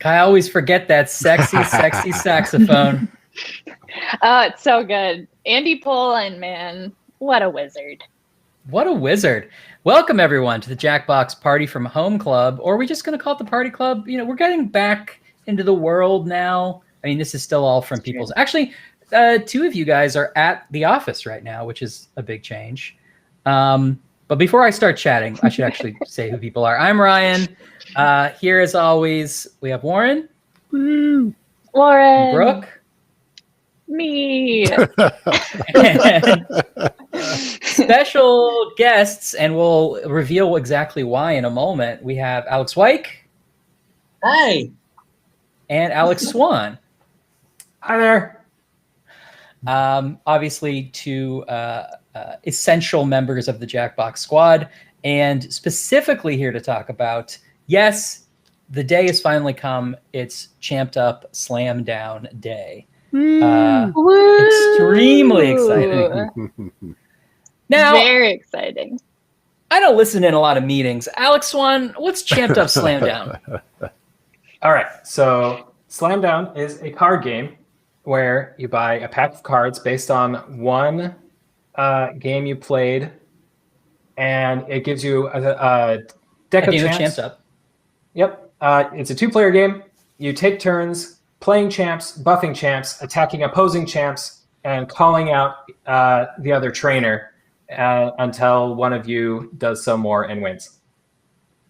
I always forget that sexy, sexy saxophone. Oh, it's so good. Andy Poland, man, what a wizard. What a wizard. Welcome, everyone, to the Jackbox Party from Home Club, or are we just going to call it the Party Club? You know, we're getting back into the world now. I mean, this is still all from people's... Actually, two of you guys are at the office right now, which is a big change. But before I start chatting, I should actually say who people are. I'm Ryan. Here, as always, we have Warren. Lauren. Brooke. Me. Special guests, and we'll reveal exactly why in a moment. We have Alex Wyke. Hi. And Alex Swan. Hi there. Obviously, two essential members of the Jackbox squad, and specifically here to talk about, yes, the day has finally come. It's Champed Up Slam Down Day. Extremely exciting. Now, very exciting. I don't listen in a lot of meetings. Alex Swan, what's Champed Up Slam Down? All right, so Slam Down is a card game where you buy a pack of cards based on one game you played, and it gives you a deck of champs. Champed Up. Yep, it's a two-player game. You take turns playing champs, buffing champs, attacking opposing champs, and calling out the other trainer until one of you does so more and wins.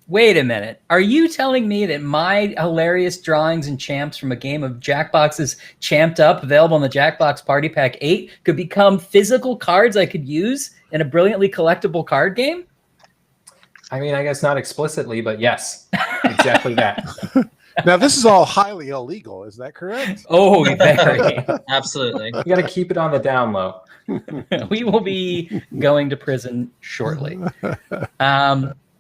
Wait a minute. Are you telling me that my hilarious drawings and champs from a game of Jackbox's Champed Up, available in the Jackbox Party Pack 8, could become physical cards I could use in a brilliantly collectible card game? I mean, I guess not explicitly, but yes, exactly that. Now, this is all highly illegal. Is that correct? Oh, very. Absolutely. You got to keep it on the down low. We will be going to prison shortly.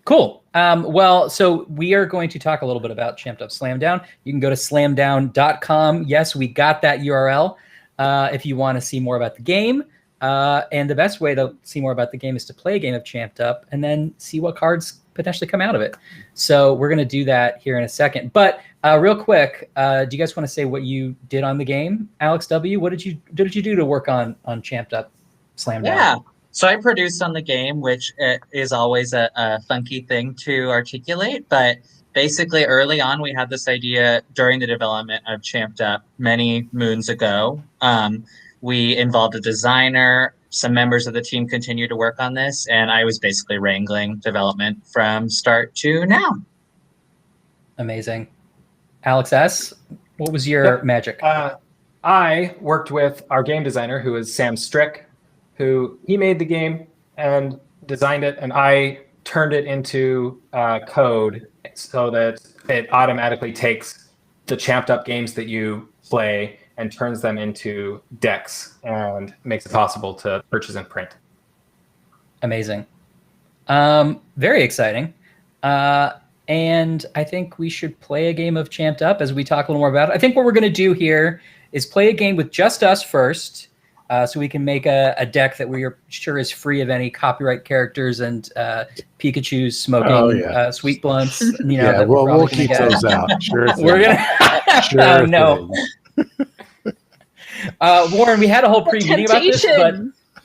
Cool. Well, so we are going to talk a little bit about Champed Up Slam Down. You can go to slamdown.com. Yes, we got that URL if you want to see more about the game. And the best way to see more about the game is to play a game of Champed Up and then see what cards potentially come out of it. So we're going to do that here in a second. But real quick, do you guys want to say what you did on the game? Alex W., what did you do to work on Champed Up Slam Down? Yeah. So I produced on the game, which is always a funky thing to articulate. But basically, early on, we had this idea during the development of Champed Up many moons ago. We involved a designer. Some members of the team continued to work on this, and I was basically wrangling development from start to now. Amazing. Alex S., what was your magic? I worked with our game designer, who is Sam Strick, who he made the game and designed it, and I turned it into code so that it automatically takes the Champed Up games that you play and turns them into decks and makes it possible to purchase and print. Amazing. Very exciting. And I think we should play a game of Champed Up as we talk a little more about it. I think what we're going to do here is play a game with just us first, so we can make a deck that we are sure is free of any copyright characters and Pikachu's smoking sweet blunts. You know, yeah, we'll keep those out. Sure. We're gonna. Sure. No. Warren, we had a whole pre-meeting about this,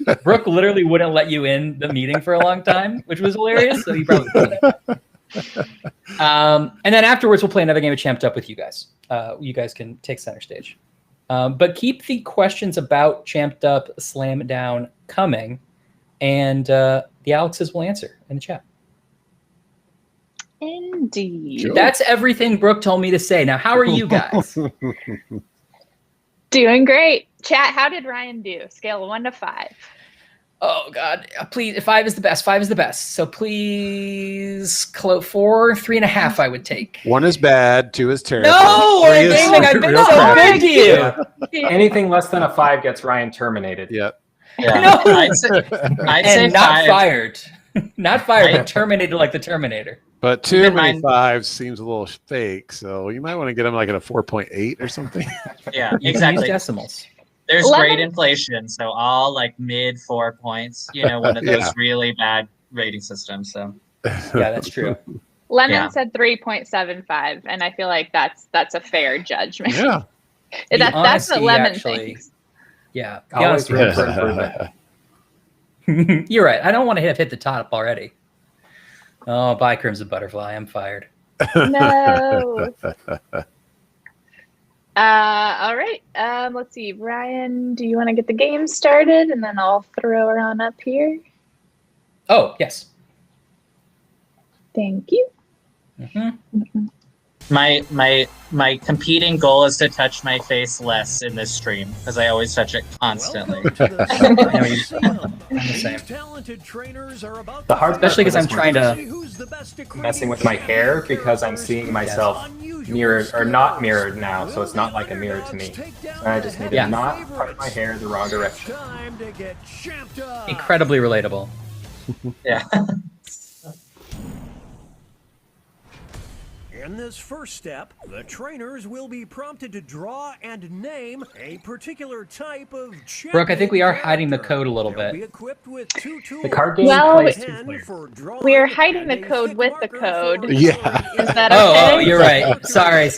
but Brooke literally wouldn't let you in the meeting for a long time, which was hilarious. So you probably couldn't. And then afterwards, we'll play another game of Champed Up with you guys. You guys can take center stage. But keep the questions about Champed Up Slam Down coming, and the Alexes will answer in the chat. Indeed. Sure. That's everything Brooke told me to say. Now, how are you guys? Doing great. Chat, how did Ryan do? Scale of 1 to 5. Oh, God. Please, 5 is the best. 5 is the best. So please, 4, 3.5 I would take. 1 is bad, 2 is terrible. No, we're gaming. I've been so good to you. Anything less than a 5 gets Ryan terminated. Yep. Yeah. No. I'd say And not 5. fired. Not fired, but terminated like the Terminator. But Keep 2 in many mind- 5 seems a little fake, so you might want to get them like at a 4.8 or something. Yeah, You can use exactly. decimals. There's 11. great inflation, so all like mid 4 points. You know, one of those Yeah. really bad rating systems. So Yeah, that's true. Lemon Yeah. said 3.75, and I feel like that's a fair judgment. Yeah. The That's what honesty Lemon actually- thinks. Yeah. the Always honesty- room for improvement. You're right. I don't want to hit the top already. Oh, bye, Crimson Butterfly. I'm fired. No. All right. Let's see. Ryan, do you want to get the game started, and then I'll throw her on up here? Oh, yes. Thank you. Mhm. My competing goal is to touch my face less in this stream because I always touch it constantly. I'm the same. The hard part Especially for because I'm this one trying to. is messing with my hair because I'm seeing myself mirrored or not mirrored now, so it's not like a mirror to me. So I just need to not part my hair the wrong direction. Incredibly relatable. Yeah. In this first step, the trainers will be prompted to draw and name a particular type of champion. Brooke, I think we are hiding the character. code a little They'll bit. be equipped with 2 tools. The card game Well, plays 2 10 players. for drawing We are hiding and the a code thick with the marker code. for Yeah. coloring. Is that Oh, okay? oh, you're right. Sorry.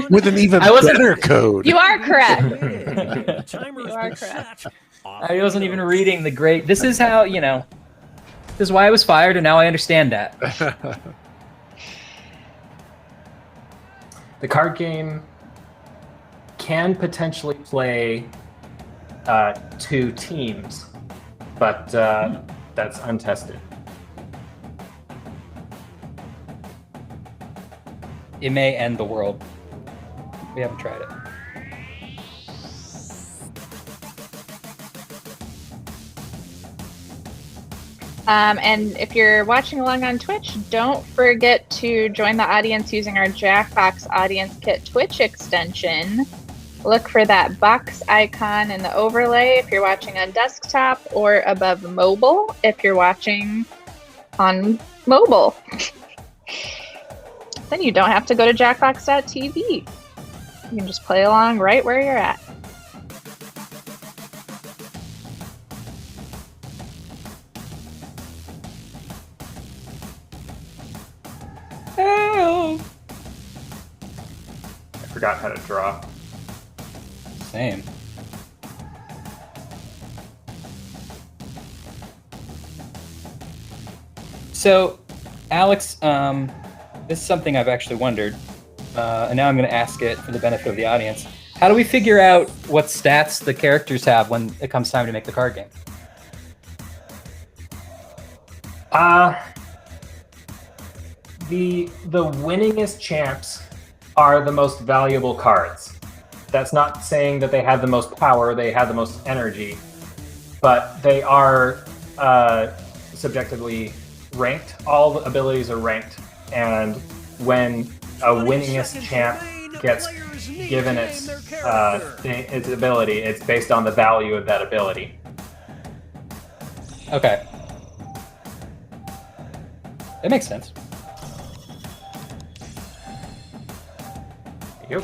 With an even I wasn't- better code. You are correct. The timer's You are been correct. set. I wasn't even reading the great. This is how, this is why I was fired, and now I understand that. The card game can potentially play 2 teams, but that's untested. It may end the world. We haven't tried it. And if you're watching along on Twitch, don't forget to join the audience using our Jackbox Audience Kit Twitch extension. Look for that box icon in the overlay if you're watching on desktop, or above mobile if you're watching on mobile. Then you don't have to go to jackbox.tv. You can just play along right where you're at. Oh. I forgot how to draw. Same. So, Alex, this is something I've actually wondered, and now I'm going to ask it for the benefit of the audience. How do we figure out what stats the characters have when it comes time to make the card game? The winningest champs are the most valuable cards. That's not saying that they have the most power, they have the most energy, but they are subjectively ranked. All the abilities are ranked, and when a winningest champ gets given its ability, it's based on the value of that ability. Okay. That makes sense. Yep.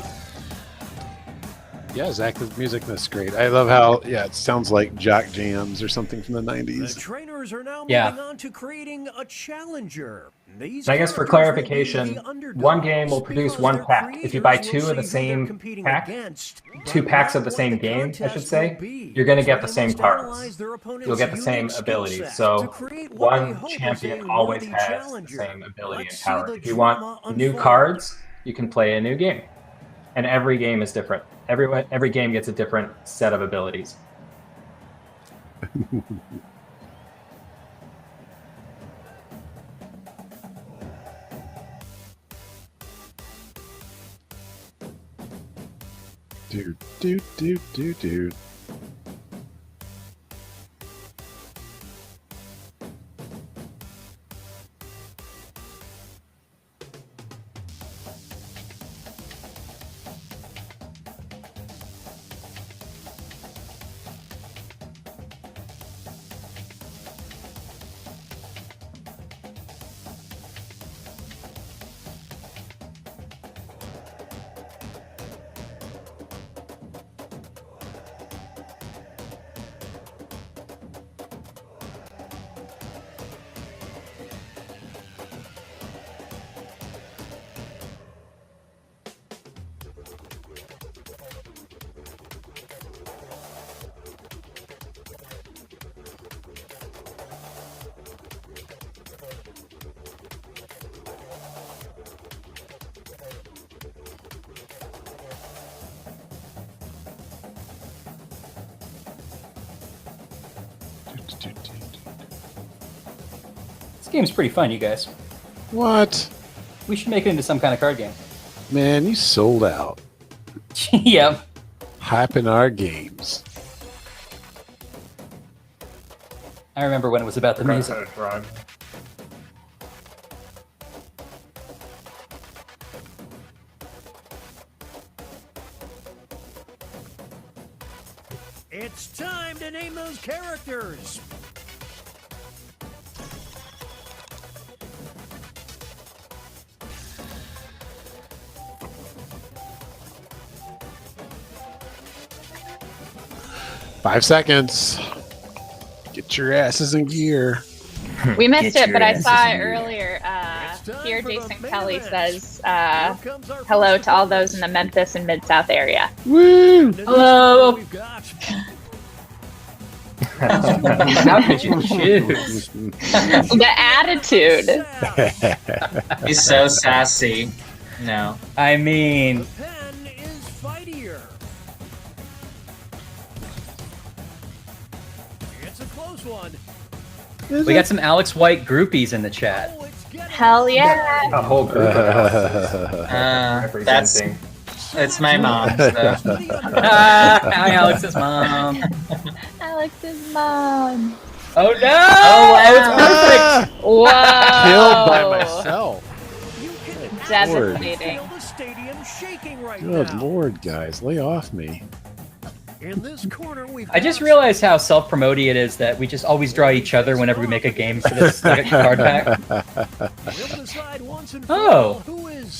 Yeah, Zach, the music in this is great. I love how, it sounds like Jock Jams or something from the The 90s. trainers are now Yeah. moving on to creating a challenger. These I guess for characters will be clarification, the underdogs one game will produce because one their pack. If you buy creators 2 will of the say who they're same competing pack, against, 2 but packs not of the what same the game, I contest should say, will be. you're going to So get the they same must cards. analyze their opponent's You'll get the same unique skill abilities. set to So create what they one hope is champion a always worthy has challenger. the same ability Let's and see power. the If you drama want new unfold. cards, you can play a new game. And every game is different. Every game gets a different set of abilities. Dude. This game's pretty fun, you guys. What? We should make it into some kind of card game. Man, you sold out. Yep. Hyping our games. I remember when it was about the music. It's time to name those characters. Five seconds. Get your asses in gear. We missed Get it, but your I saw asses it in gear. earlier. Here, for the Jason main Kelly event. says Here comes our hello first to all those in the Memphis and Mid-South area. Woo! contestant. Hello. We've got How could you choose? The attitude. Sam. He's so sassy. No. I mean, The pen is fightier. It's a close one. we got some Alex White groupies in the chat. Oh, it's getting Hell yeah. A whole group of Alexes That's representing. it's my mom. So. Hi, Alex's mom. Alex's mom. Oh no! wow. Oh, it's perfect. Whoa. Killed by myself. You can Devastating. feel the stadium shaking right Good now. lord, guys. Lay off me. In this corner, we've I just got- realized how self-promoting it is that we just always draw each other whenever we make a game for this like, card pack. We'll decide once and for Oh. all who is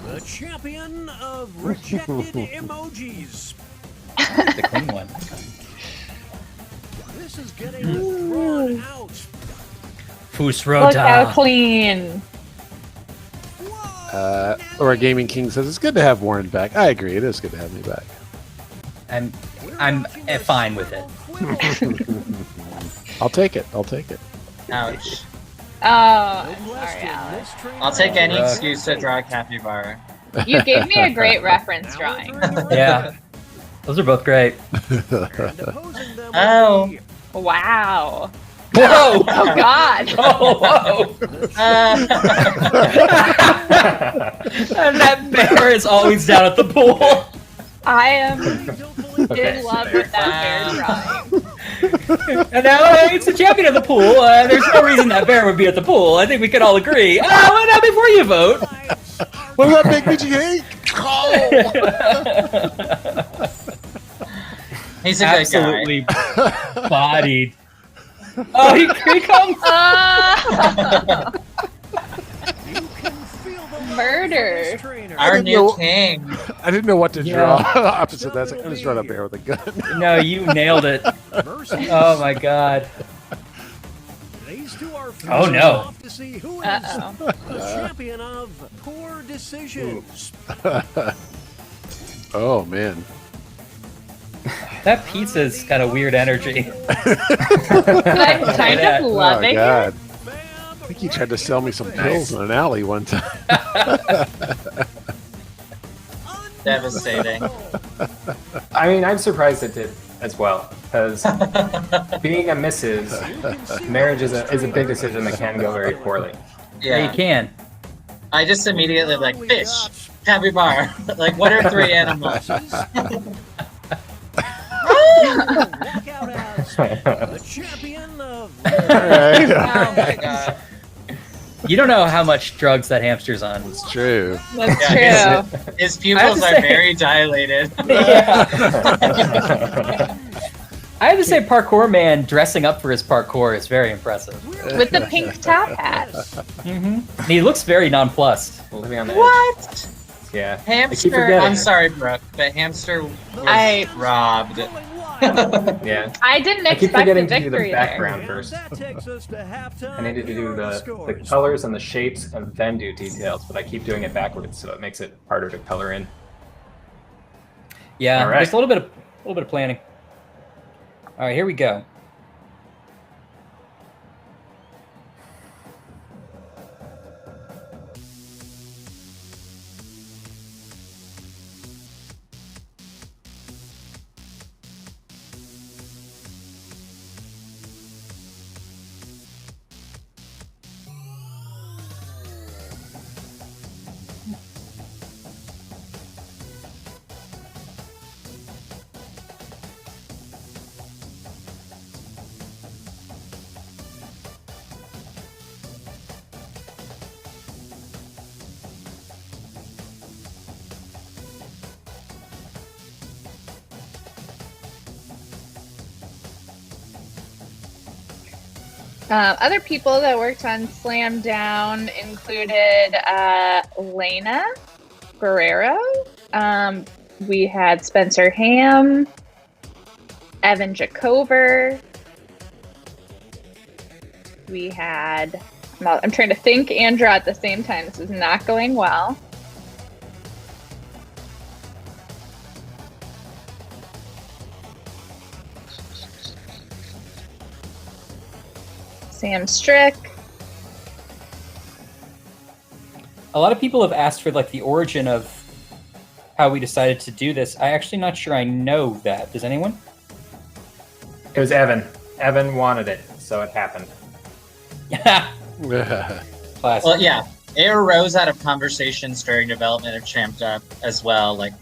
the champion of rejected emojis. The clean one. This is getting drawn out. Look how Fusrota. clean. Or Gaming King says it's good to have Warren back. I agree. It is good to have me back. I'm fine with it. I'll take it. I'll take it. Ouch. Oh, I'm sorry, Alex. I'll take any Rough. excuse to draw a capybara. You gave me a great reference drawing. Yeah. Those are both great. Oh. Wow. Whoa! Oh, God. Oh, whoa! And that bear is always down at the pool. I am Okay. in love with that bear drawing. And now it's the champion of the pool. There's no reason that bear would be at the pool. I think we could all agree. Oh, and now before you vote. What about Big Bitchy Hank? He's a good Absolutely bodied. Oh, he comes. Ah! Murder. guy. Our didn't new know- king. I didn't know what to Yeah. draw. Opposite that, so I just draw a bear with a gun. No, you nailed it. Oh my god. Oh, no. Off to see who is Uh-oh. the champion of poor decisions. Oh man. That pizza's got a weird energy. I'm kind that. of Oh loving it. god. I think he tried to sell me some pills in an alley one time. Devastating. I mean, I'm surprised it did as well, because being a missus, marriage is a big decision that can go very poorly. Yeah, you Yeah. can. I just immediately like fish, capybara. Like, what are three animals? Walk out as the champion of Alright. Oh my god. You don't know how much drugs that hamster's on. It's true. That's Yeah, true. His pupils I are have to say- very dilated. I have to say, Parkour Man dressing up for his parkour is very impressive. With the pink top hat. And he looks very nonplussed. Living on the edge. What? Yeah. I keep Hamster. forgetting. I'm sorry, Brooke, but hamster was I- robbed. Yeah. I didn't I keep expect the forgetting to do the victory background there. first. I I needed to do the colors and the shapes and then do details, but I keep doing it backwards, so it makes it harder to color in. Yeah, All right. just a little bit of planning. All right, here we go. Other people that worked on Slam Down included Lena Guerrero. We had Spencer Ham, Evan Jacover. We had, I'm trying to think Andrew at the same time. This is not going well. Sam Strick. A lot of people have asked for like the origin of how we decided to do this. I actually not sure I know that. Does anyone? It was Evan. Evan wanted it, so it happened. Classic. Well, yeah, it arose out of conversations during development of Champed Up as well. Like,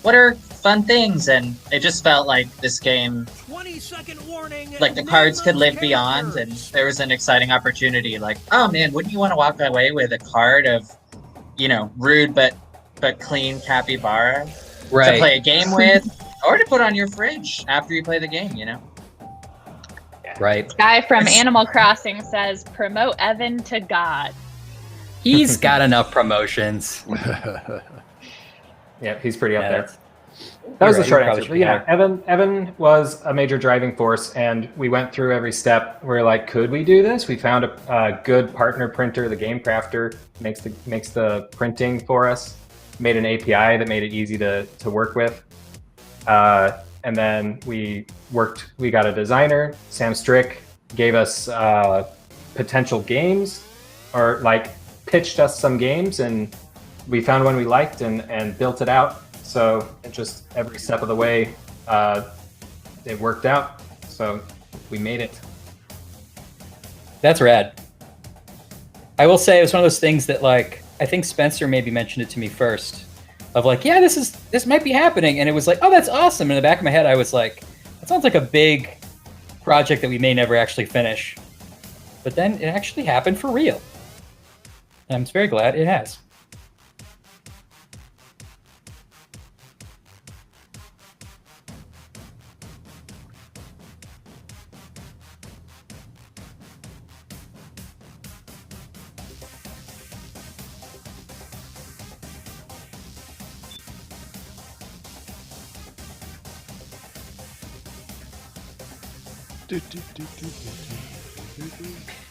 what are fun things? And it just felt like this game, 20-second warning. like the cards could live beyond, and there was an exciting opportunity. Like, oh man, wouldn't you want to walk away with a card of, you know, rude but clean capybara to play a game with, or to put on your fridge after you play the game? You know. Right. Guy from Animal Crossing says, promote Evan to God. He's got enough promotions. Yeah, he's pretty up there. that's- That was You're the short right, you answer. probably But yeah, Evan was a major driving force, and we went through every step. We're like, could we do this? We found a good partner printer, the Game Crafter, makes the printing for us. Made an API that made it easy to work with. And then we got a designer, Sam Strick, gave us potential games, or like pitched us some games, and we found one we liked and built it out. So it just every step of the way, it worked out. So we made it. That's rad. I will say it was one of those things that, like, I think Spencer maybe mentioned it to me first, of like, yeah, this might be happening, and it was like, oh, that's awesome. In the back of my head, I was like, that sounds like a big project that we may never actually finish. But then it actually happened for real, and I'm very glad it has.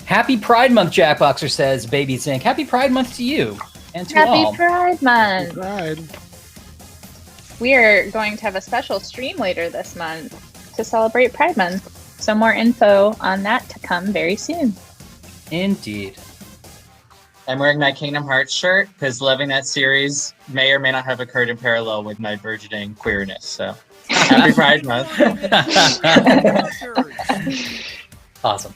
Happy Pride Month, Jackboxer says, Baby Zinc. Happy Pride Month to you and to all. Happy Pride Month. Right. We are going to have a special stream later this month to celebrate Pride Month. So more info on that to come very soon. Indeed. I'm wearing my Kingdom Hearts shirt because loving that series may or may not have occurred in parallel with my burgeoning queerness. So happy Pride Month. Awesome.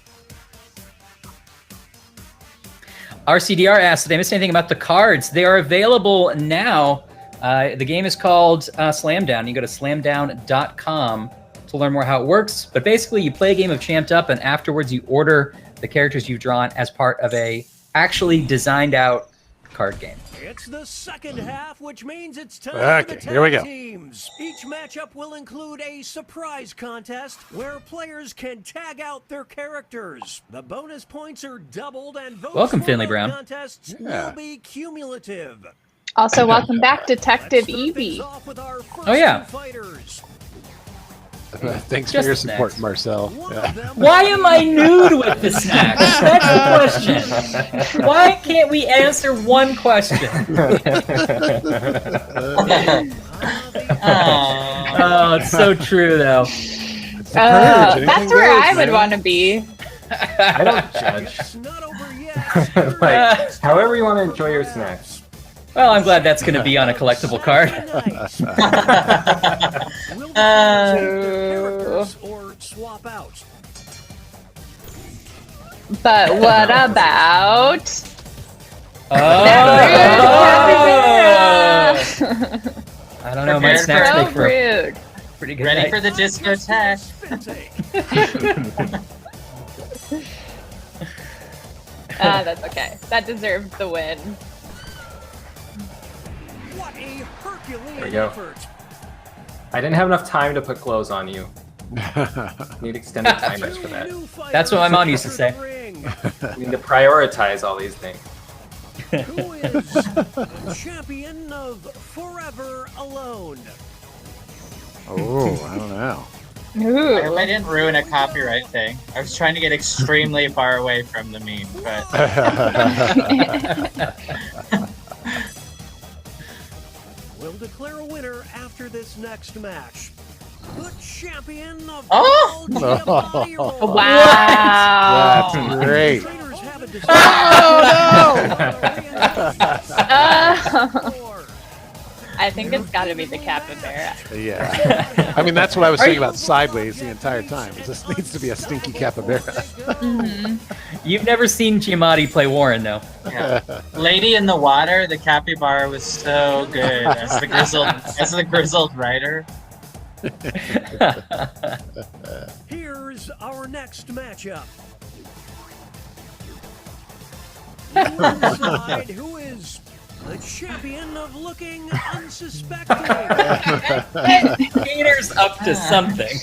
RCDR asks, did I miss anything about the cards? They are available now. The game is called Slam Down. You go to slamdown.com to learn more how it works. But basically, you play a game of Champed Up, and afterwards you order the characters you've drawn as part of a actually designed out card game. It's the second half, which means it's time for the here we tag go. teams. Each matchup will include a surprise contest where players can tag out their characters. The bonus points are doubled, and votes Welcome, for Finley both Brown. contests Yeah. will be cumulative. Also, welcome back, Detective Let's start things Evie. off with our first Oh, yeah. two fighters. Thanks Just for your the support, snacks. Marcel. One Yeah. of them Why am I nude with the snacks? That's the question. Why can't we answer one question? Oh, it's so true, though. That's where I would want to be. I don't judge. It's not over yet. Like, however you want to enjoy your snacks. Well, I'm glad that's going to be on a collectible card. Will the players take their characters or swap out? But what about Oh! I don't know. My Prepared snacks so make for a rude? pretty good Ready night. for the discotheque. That's okay. That deserved the win. What a Herculean There we go. effort. I didn't have enough time to put clothes on you. Need extended timers for that. That's what my mom used to say. We need to prioritize all these things. Who is the champion of Forever Alone? Oh, I don't know. I Ooh. hope I didn't ruin a copyright thing. I was trying to get extremely far away from the meme, but We'll declare a winner after this next match. The champion of Oh! all Giamatti roles. Wow. That's great. Trainers have a I think it's got to be the capybara. Yeah. I mean, that's what I was saying about Sideways the entire time. This needs to be a stinky capybara. You've never seen Giamatti play Warren, though. yeah. Lady in the Water, the capybara was so good as the grizzled writer. Here's our next matchup. Inside, who is the champion of looking unsuspecting? Peter's up to something.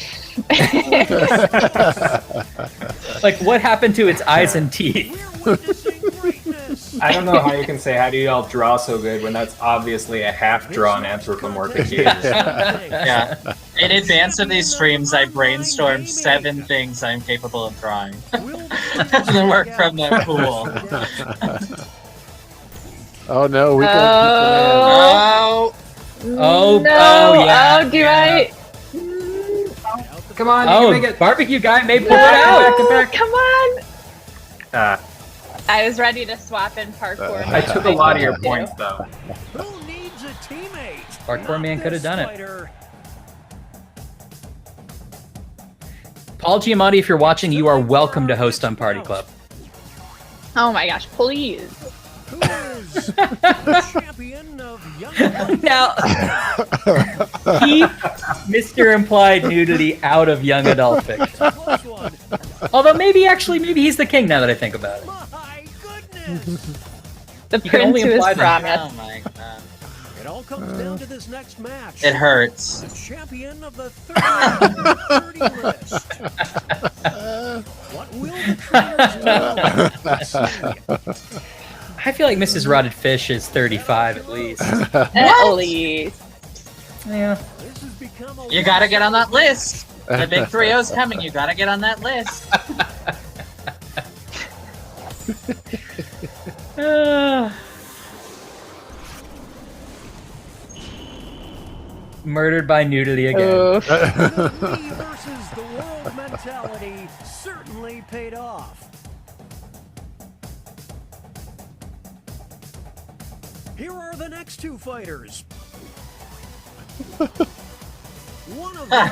Like, what happened to its eyes and teeth? We're witnessing greatness. I don't know how you can say, how do y'all draw so good when that's obviously a half-drawn anthropomorphic Jesus. Yeah. In advance of these streams, I brainstormed 7 things I'm capable of drawing. And then work from the pool. Oh no, we Oh! Oh, no. oh, yeah. Oh, do I? Come on, you Oh, can make it. barbecue guy may pull No, it out. come on. Ah, I was ready to swap in parkour. I took a lot of your points, though. Who needs a teammate? Parkour Not man could have this done it. fighter. Paul Giamatti, if you're watching, you are welcome to host on Party Club. Oh my gosh, please. Who is the champion of young adult? Now, keep Mr. Implied Nudity out of young adult fiction. Close one. Although maybe he's the king now that I think about it. My goodness. The You can only prince who imply is that. promised. Oh my god. It all comes down to this next match. It hurts. The champion of the 30 list. What will the trainers do? I feel like Mrs. Rotted Fish is 35 at least. At least. Yeah. This has become a You gotta get on that list. The big 3-0's coming. You gotta get on that list. Murdered by nudity again. Oof. The me versus the world mentality certainly paid off. Here are the next 2 fighters. One of them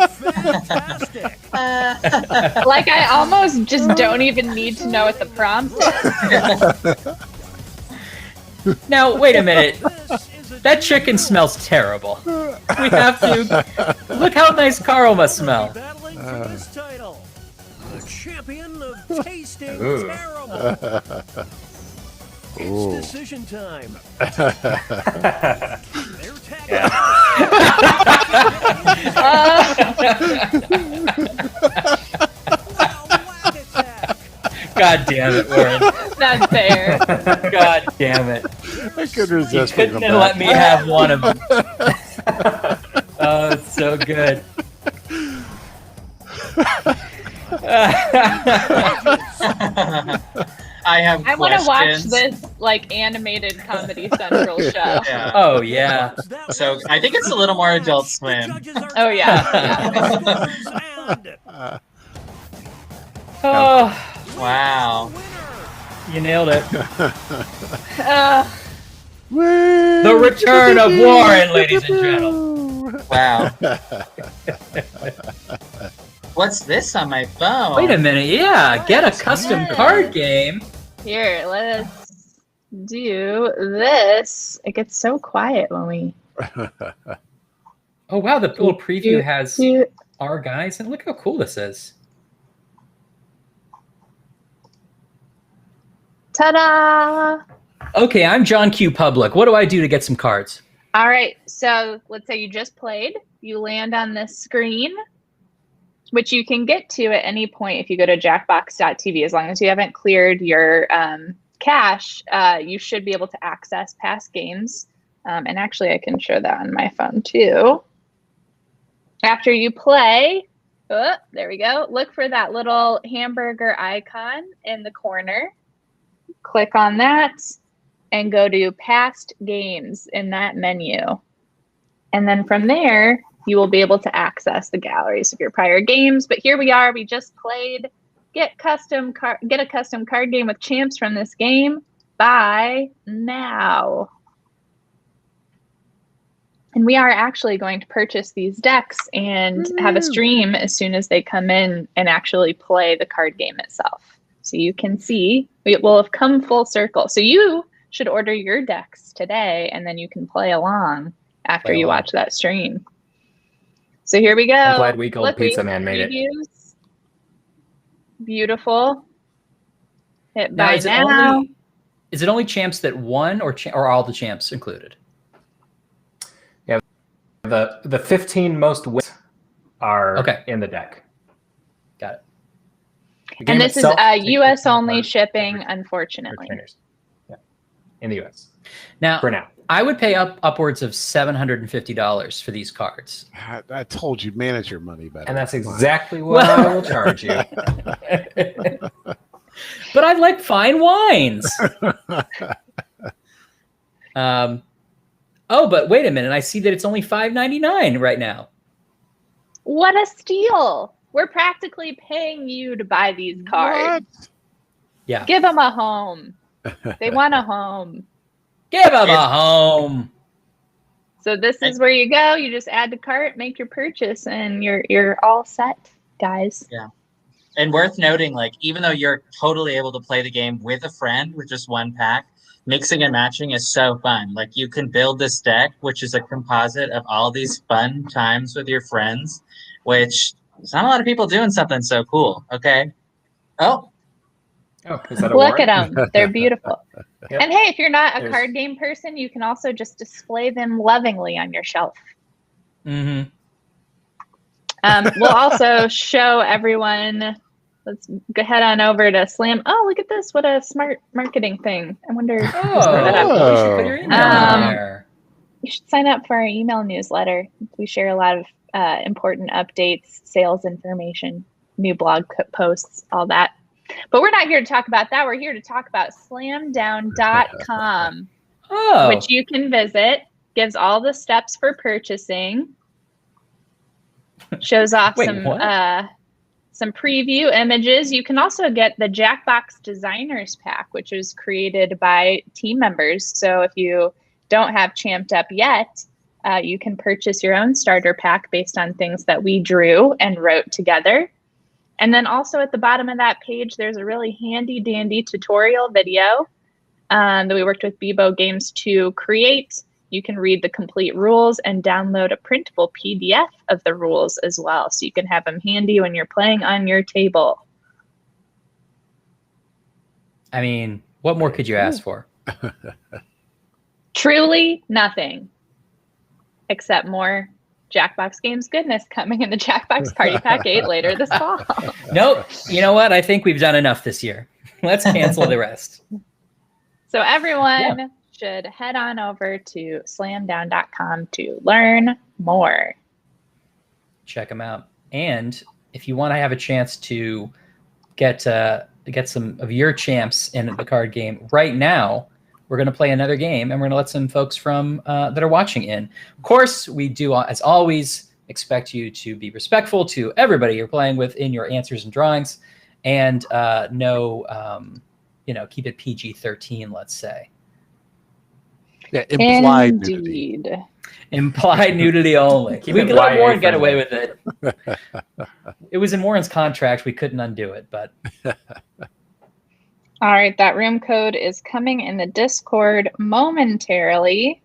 fantastic. Like, I almost just don't even need to know what the prompt is. Now, wait a minute. This is a That chicken smells terrible. We have to... Look how nice Carl must smell. battling for this title. The champion of tasting Ooh. terrible. It's Ooh. decision time. They're tagging. Wow, whack attack. God damn it, Warren. Not fair. God damn it. I could You resist. couldn't have let me have one of them. Oh, it's so good. I have I want to watch questions. this, like, animated Comedy Central show. Yeah. Oh, yeah. So I think it's a little more Adult Swim. Oh, yeah. Oh, Wow. you nailed it. Uh, The return of Warren, ladies and gentlemen. Wow. What's this on my phone? Wait a minute, yeah, get a custom card game. here, let's do this. It gets so quiet when we Oh wow, the little preview has do. our guys, and look how cool this is. Ta-da! Okay, I'm John Q. Public. What do I do to get some cards? All right, so let's say you just played. You land on this screen, which you can get to at any point if you go to jackbox.tv. As long as you haven't cleared your cache, you should be able to access past games. And actually, I can show that on my phone too. After you play, oh, there we go. Look for that little hamburger icon in the corner. Click on that and go to past games in that menu. And then from there, you will be able to access the galleries of your prior games. But here we are, we just played. Get a custom card game with champs from this game. Buy now. And we are actually going to purchase these decks and have a stream as soon as they come in and actually play the card game itself. So you can see, it will have come full circle. So you should order your decks today, and then you can play along after you watch that stream. So here we go. I'm glad Week Old Look, Pizza Man made it. previews. Beautiful. Hit Now, buy now. is it only champs that won, or all the champs included? Yeah, the 15 most wins are in the deck. Got it. And this is U.S. only shipping, unfortunately. Yeah, in the U.S. Now, for now, I would pay upwards of $750 for these cards. I told you, manage your money better. And that's exactly what I will charge you. But I like fine wines. Oh, but wait a minute. I see that it's only $5.99 right now. What a steal. We're practically paying you to buy these cards. What? Yeah. Give them a home. They want a home. Give them a home. So this is where you go. You just add to cart, make your purchase, and you're all set, guys. Yeah. And worth noting, like, even though you're totally able to play the game with a friend with just one pack, mixing and matching is so fun. Like, you can build this deck, which is a composite of all these fun times with your friends, which there's not a lot of people doing something so cool. Okay. Oh, is that a Look at them. They're beautiful. Yep. And hey, if you're not a card game person, you can also just display them lovingly on your shelf. Mm-hmm. We'll also show everyone. Let's go head on over to Slam. Oh, look at this. What a smart marketing thing. I wonder. You should put your email in there. You should sign up for our email newsletter. We share a lot of important updates, sales information, new blog posts, all that. But we're not here to talk about that. We're here to talk about slamdown.com, which you can visit. Gives all the steps for purchasing. Shows off some preview images. You can also get the Jackbox Designers Pack, which was created by team members. So if you don't have Champed Up yet, you can purchase your own starter pack based on things that we drew and wrote together. And then also at the bottom of that page, there's a really handy dandy tutorial video that we worked with Bebo Games to create. You can read the complete rules and download a printable PDF of the rules as well. So you can have them handy when you're playing on your table. I mean, what more could you ask for? Truly nothing. Except more Jackbox Games goodness coming in the Jackbox Party Pack 8 later this fall. Nope. You know what? I think we've done enough this year. Let's cancel the rest. So everyone should head on over to slamdown.com to learn more. Check them out. And if you want to have a chance to get some of your champs in the card game right now, we're going to play another game, and we're going to let some folks from that are watching in. Of course, we do, as always, expect you to be respectful to everybody you're playing with in your answers and drawings, and keep it PG-13, let's say. Yeah, implied nudity. Implied nudity only. We could let Warren get away with it. It was in Warren's contract. We couldn't undo it, but... All right, that room code is coming in the Discord momentarily.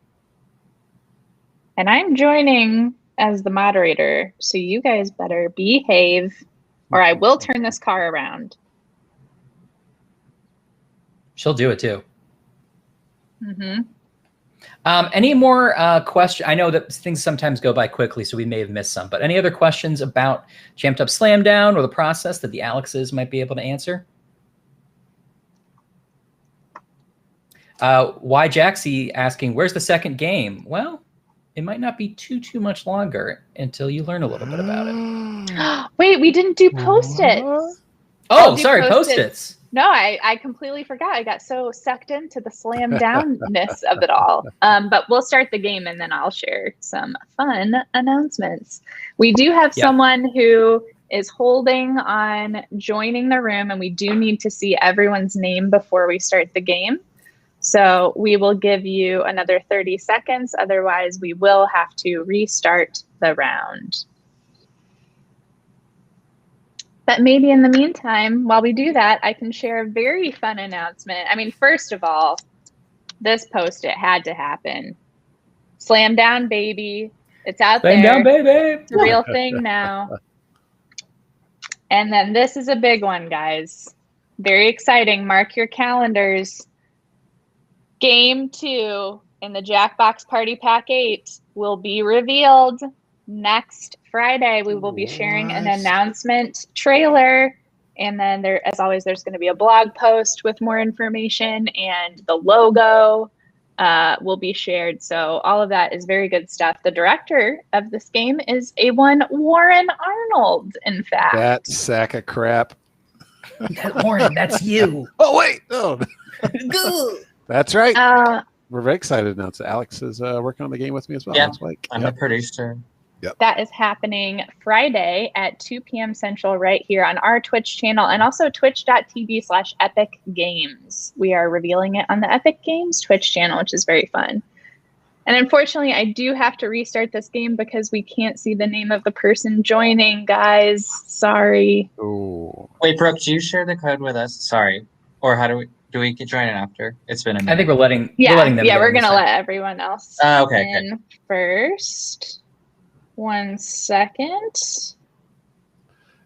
And I'm joining as the moderator, so you guys better behave, or I will turn this car around. She'll do it too. Mm-hmm. Any more questions? I know that things sometimes go by quickly, so we may have missed some. But any other questions about Champed Up Slam Down or the process that the Alexes might be able to answer? Why Jaxie asking, where's the second game? Well, it might not be too much longer until you learn a little bit about it. Wait, we didn't do Post-its. Oh, sorry, Post-its. No, I completely forgot. I got so sucked into the slam downness of it all. But we'll start the game and then I'll share some fun announcements. We do have someone who is holding on joining the room, and we do need to see everyone's name before we start the game. So we will give you another 30 seconds. Otherwise, we will have to restart the round. But maybe in the meantime, while we do that, I can share a very fun announcement. I mean, first of all, this Post-it had to happen. Slam Down, baby. It's out there. Slam Down, baby. It's a real thing now. And then this is a big one, guys. Very exciting. Mark your calendars. Game 2 in the Jackbox Party Pack 8 will be revealed next Friday. We will be sharing an announcement trailer, and then there, as always, there's going to be a blog post with more information, and the logo will be shared. So all of that is very good stuff. The director of this game is A1 Warren Arnold, in fact. That sack of crap. Warren, that's you. Oh, wait. No. That's right. We're very excited to announce that Alex is working on the game with me as well. Yeah, Like, I'm a producer. That is happening Friday at 2 p.m. Central right here on our Twitch channel, and also twitch.tv/Epic Games. We are revealing it on the Epic Games Twitch channel, which is very fun. And unfortunately, I do have to restart this game because we can't see the name of the person joining, guys. Sorry. Ooh. Wait, Brooke, do you share the code with us? Sorry. Or how do we get join it after? It's been a minute. I think we're letting them. Yeah, we're going to let everyone else okay, in good. first. 1 second.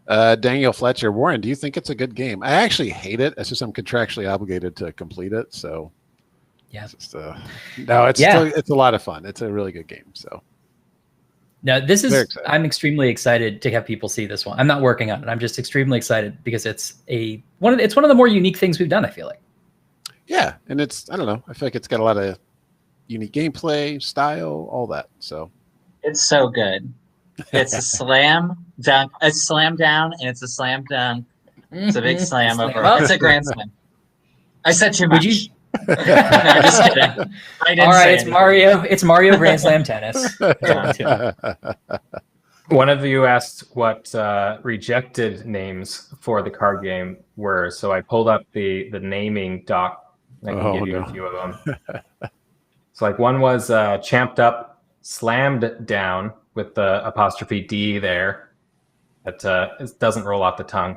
Daniel Fletcher, Warren, do you think it's a good game? I actually hate it. It's just I'm contractually obligated to complete it. So yeah, it's just, no, it's still, it's a lot of fun. It's a really good game. So no, this is. I'm extremely excited to have people see this one. I'm not working on it. I'm just extremely excited because it's one of the more unique things we've done. I feel like. Yeah, and it's I don't know. I feel like it's got a lot of unique gameplay, style, all that. So. It's so good. It's a slam dunk, a slam down, and it's a slam dunk. It's a big slam over. It's a grand slam. I said too much. No, just kidding. I didn't all right, say it's Mario Grand Slam Tennis. One of you asked what rejected names for the card game were, so I pulled up the naming doc. I can give you a few of them. So like one was Champed Up Slammed Down with the apostrophe D there. That it doesn't roll off the tongue.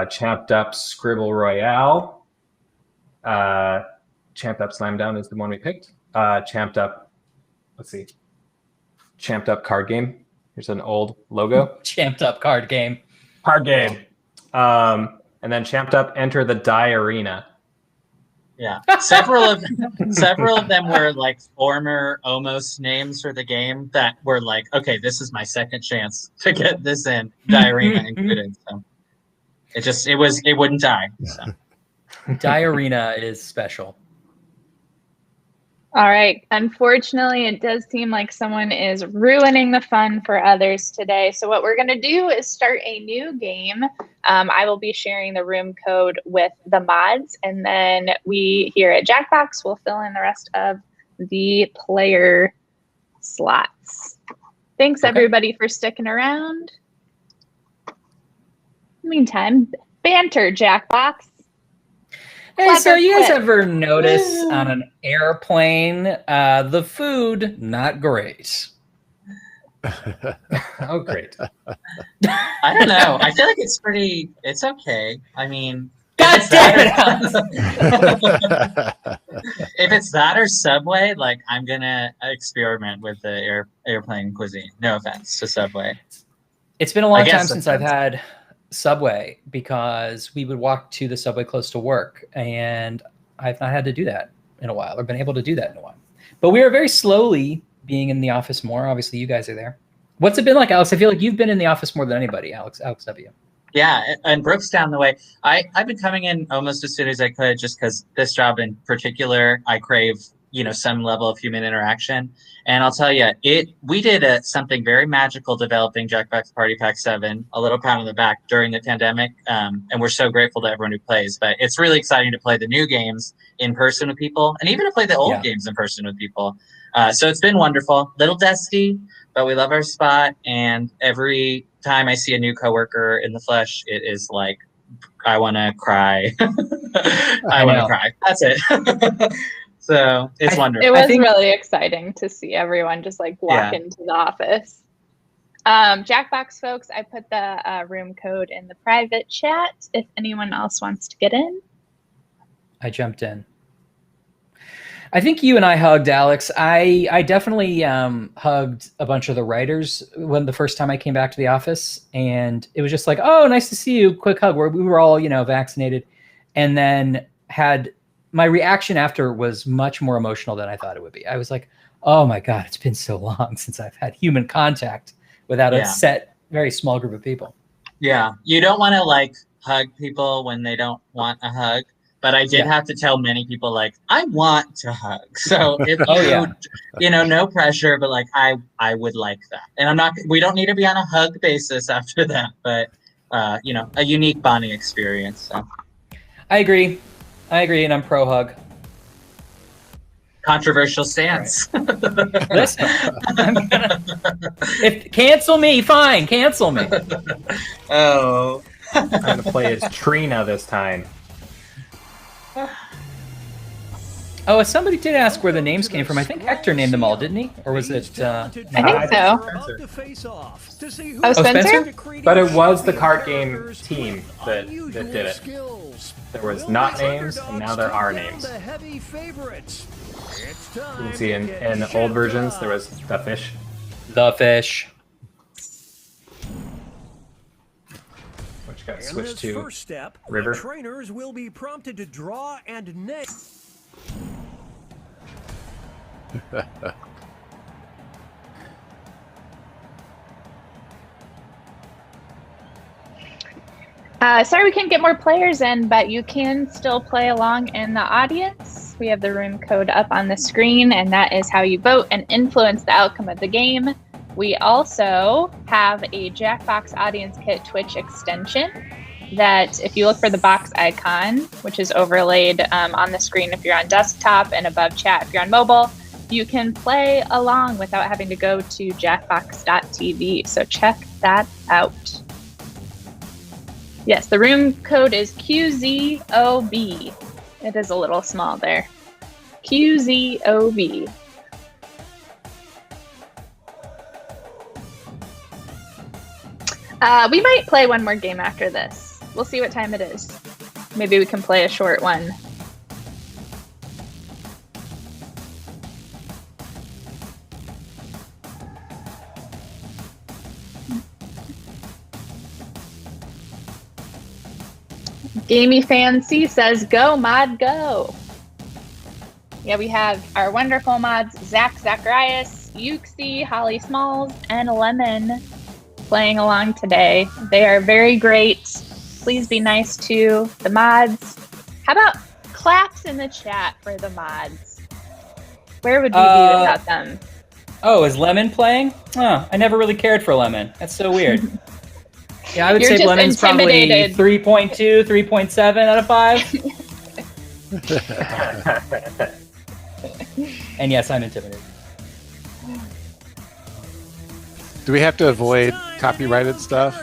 Champed Up Scribble Royale. Champed Up Slam Down is the one we picked. Champed Up, let's see. Champed Up Card Game. Here's an old logo. Champed Up Card Game. Card Game. And then Champed Up Enter the Die Arena. Yeah, several of them were like former almost names for the game that were like, okay, this is my second chance to get this in. Diarrhea included. So it wouldn't die. So. Diarrhea is special. All right. Unfortunately, it does seem like someone is ruining the fun for others today. So what we're going to do is start a new game. I will be sharing the room code with the mods, and then we here at Jackbox will fill in the rest of the player slots. Thanks, everybody, for sticking around. Meantime, banter, Jackbox. Hey, so you guys ever notice on an airplane, the food not great? Oh, great. I don't know. I feel like it's okay. I mean, God damn it! If it's that or Subway, like I'm gonna experiment with the airplane cuisine. No offense to Subway. It's been a long time since I've had Subway because we would walk to the Subway close to work, and I've not had to do that in a while or been able to do that in a while. But we are very slowly being in the office more. Obviously, you guys are there. What's it been like, Alex? I feel like you've been in the office more than anybody, Alex W. Yeah, and Brooke's down the way. I've been coming in almost as soon as I could, just because this job in particular, I crave, some level of human interaction. And I'll tell you, we did something very magical developing Jackbox Party Pack 7, a little pat on the back during the pandemic. And we're so grateful to everyone who plays. But it's really exciting to play the new games in person with people, and even to play the old games in person with people. So it's been wonderful. Little dusty, but we love our spot. And every time I see a new coworker in the flesh, it is like, I want to cry. I want to cry. That's it. So it's wonderful. It was really exciting to see everyone just like walk into the office. Jackbox folks, I put the room code in the private chat if anyone else wants to get in. I jumped in. I think you and I hugged, Alex. I definitely hugged a bunch of the writers when the first time I came back to the office, and it was just like, oh, nice to see you. Quick hug. We were all, vaccinated, and then my reaction after was much more emotional than I thought it would be. I was like, oh my God, it's been so long since I've had human contact without a set, very small group of people. Yeah. You don't want to hug people when they don't want a hug. But I did have to tell many people, I want to hug. So if no pressure, but I would like that. And we don't need to be on a hug basis after that, but a unique bonding experience. So. I agree. And I'm pro hug. Controversial stance. Right. Listen, cancel me, fine, cancel me. Oh. I'm going to play as Trina this time. Oh, somebody did ask where the names came from. I think Hector named them all, didn't he? Or was it? I think so. Oh, Spencer? But it was the card game team that did it. There was not names, and now there are names. You can see in old versions, there was the fish. The fish. Which got switched to first step, river. Trainers will be prompted to draw and name. Sorry we can't get more players in, but you can still play along in the audience. We have the room code up on the screen, and that is how you vote and influence the outcome of the game. We also have a Jackbox Audience Kit Twitch extension that if you look for the box icon, which is overlaid on the screen if you're on desktop and above chat if you're on mobile, you can play along without having to go to jackbox.tv. So check that out. Yes, the room code is QZOB. It is a little small there. QZOB. We might play one more game after this. We'll see what time it is. Maybe we can play a short one. Gamey Fan C says, go mod go. Yeah, we have our wonderful mods, Zacharias, Yuxi, Holly Smalls, and Lemon playing along today. They are very great. Please be nice to the mods. How about claps in the chat for the mods? Where would we be without them? Oh, is Lemon playing? Oh, I never really cared for Lemon. That's so weird. Yeah, I would say Lemon's probably 3.2, 3.7 out of 5. And yes, I'm intimidated. Do we have to avoid copyrighted stuff?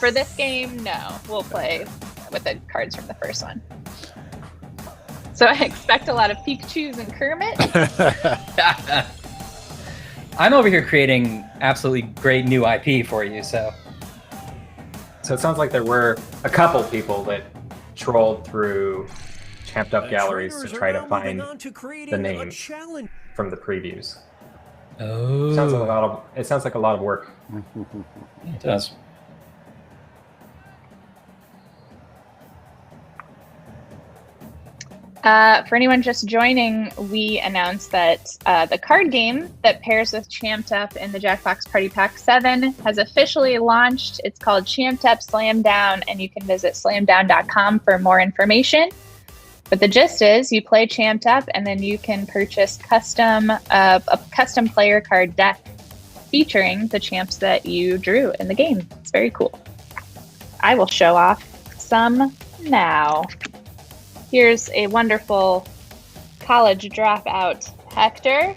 For this game, no. We'll play with the cards from the first one. So I expect a lot of Pikachus and Kermit. I'm over here creating absolutely great new IP for you, so. So it sounds like there were a couple people that trolled through Champed Up galleries to try to find the name from the previews. Oh. It sounds like a lot of work. It does. For anyone just joining, we announced that the card game that pairs with Champed Up in the Jackbox Party Pack 7 has officially launched. It's called Champed Up Slam Down, and you can visit slamdown.com for more information. But the gist is you play Champed Up, and then you can purchase a custom player card deck featuring the champs that you drew in the game. It's very cool. I will show off some now. Here's a wonderful college dropout Hector.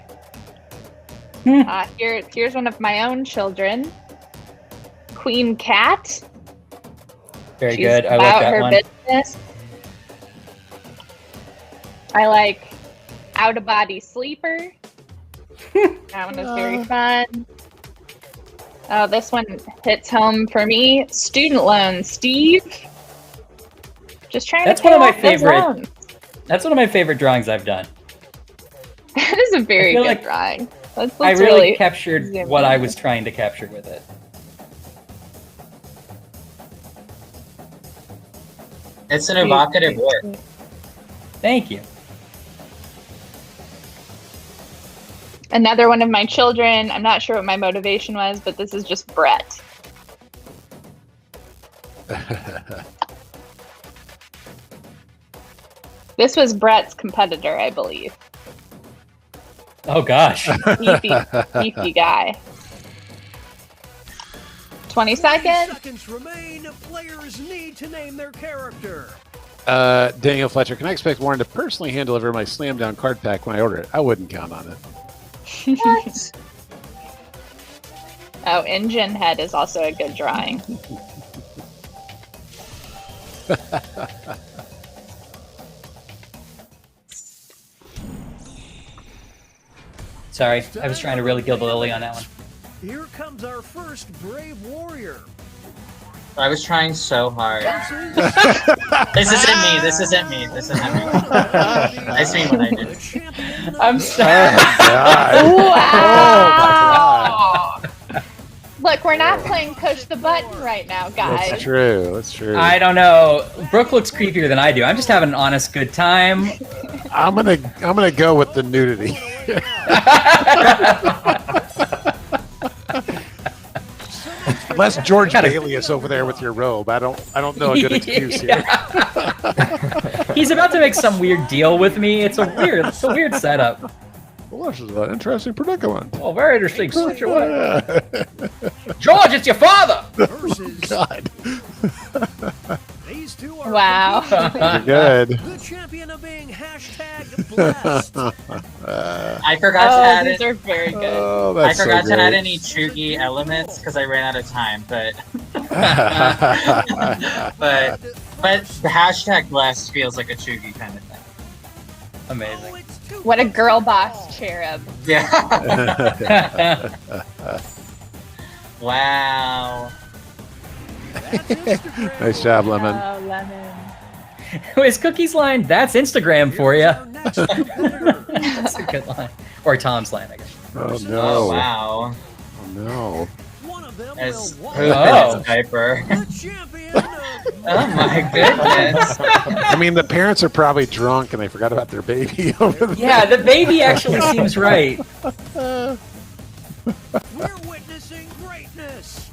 Here's one of my own children, Queen Cat. Very She's good. I about like that her one. business. I like Out of Body Sleeper. That one is very fun. Oh, this one hits home for me. Student Loan Steve. Just trying That's to pay one of my off those favorite- loans. That's one of my favorite drawings I've done. That is a very feel good like drawing. Let's I really really captured zoom what in. I was trying to capture with it. It's an evocative work. Thank you. Another one of my children. I'm not sure what my motivation was, but this is just Brett. This was Brett's competitor, I believe. Oh gosh. Beefy guy. 20 seconds. Seconds remain. Players need to name their character. Daniel Fletcher, can I expect Warren to personally hand deliver my Slam Down card pack when I order it? I wouldn't count on it. What? Oh, Engine Head is also a good drawing. Sorry, I was trying to really kill the lily on that one. Here comes our first brave warrior. I was trying so hard. Versus This isn't me. This isn't me. This isn't me. I see what I did. the champion I'm of sorry. God. Wow! Look, we're not playing push the button right now, guys. That's true. That's true. I don't know. Brooke looks creepier than I do. I'm just having an honest good time. I'm gonna go with the nudity. Unless George Bailey is over there with your robe, I don't know a good excuse here. He's about to make some weird deal with me. It's a weird setup. Well, this is an interesting predicament. Oh, very interesting situation. Yeah. George, it's your father. versus God, these two are Wow. you're good. the champion of being #blessed. I forgot to Oh, add these it. are very good. Oh, I that's so forgot to add great. any Chugi elements because I ran out of time, but the #blessed feels like a Chugi kind of thing. Amazing. What a girl boss cherub. Yeah. Wow. Nice job, Lemon. Oh, Lemon. Is Cookie's line? That's Instagram for you. Here's our next competitor. That's a good line. Or Tom's line, I guess. Oh no! Oh wow. Oh no! One of them As will walk Oh. diaper. the champion of Oh my goodness. I mean, the parents are probably drunk and they forgot about their baby over there. Yeah, the baby actually seems right. We're witnessing greatness.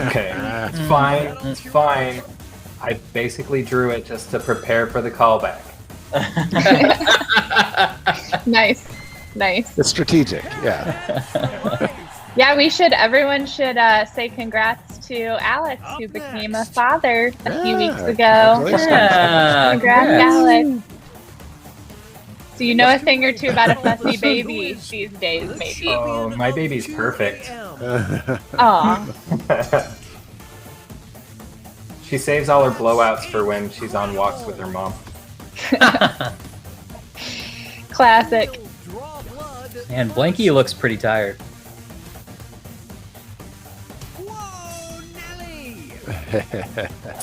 Okay, it's fine. It's fine. I basically drew it just to prepare for the callback. Nice. Nice. It's strategic. Yeah. Yeah, everyone should say congrats to Alex, who became a father a few weeks ago. Congratulations. Yeah, Congrats, congrats. Alex. So you know a thing or two about a fussy baby these days, maybe. Oh, my baby's perfect. Aw. She saves all her blowouts for when she's on walks with her mom. Classic. Draw blood. And Blanky looks pretty tired. Whoa, Nelly.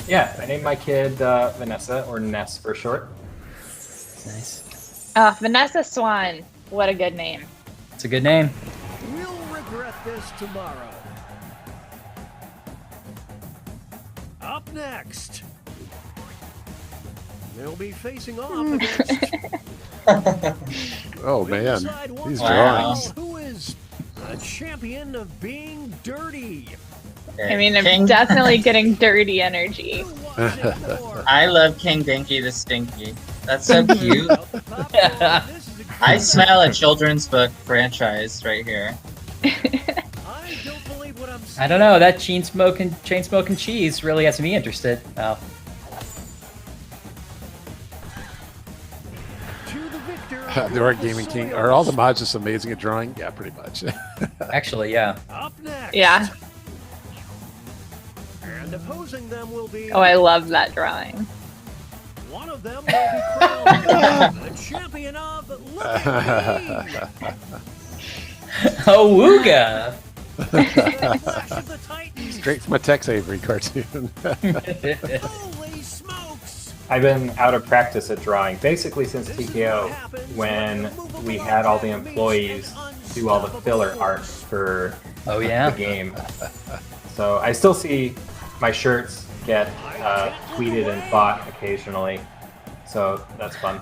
Yeah, I named my kid Vanessa, or Ness for short. Nice. Vanessa Swan. What a good name. It's a good name. We'll regret this tomorrow. Up next. They'll be facing off against. Oh man, Decide once these and drawings. for all who is the champion of being dirty. I mean, I'm King, definitely getting dirty energy. Who wants it more? I love King Dinky the Stinky. That's so cute. Without the popcorn, this is a I good smell a match. children's book franchise right here. I don't believe what I'm I don't know. That chain smoking cheese really has me interested. Oh, To the victor. The Art Gaming King. Are all the mods just amazing at drawing? Yeah, pretty much. actually, yeah. Up next. Yeah. And opposing them will be. Oh, I love that drawing. One of them will be crowned the champion of Living Oh, wooga! Clash of the Titans. Straight from a Tex Avery cartoon. Holy smokes! I've been out of practice at drawing basically since TKO, when we had all the employees do all the filler art for Oh yeah. the game. So I still see my shirts get tweeted and bought occasionally. So that's fun.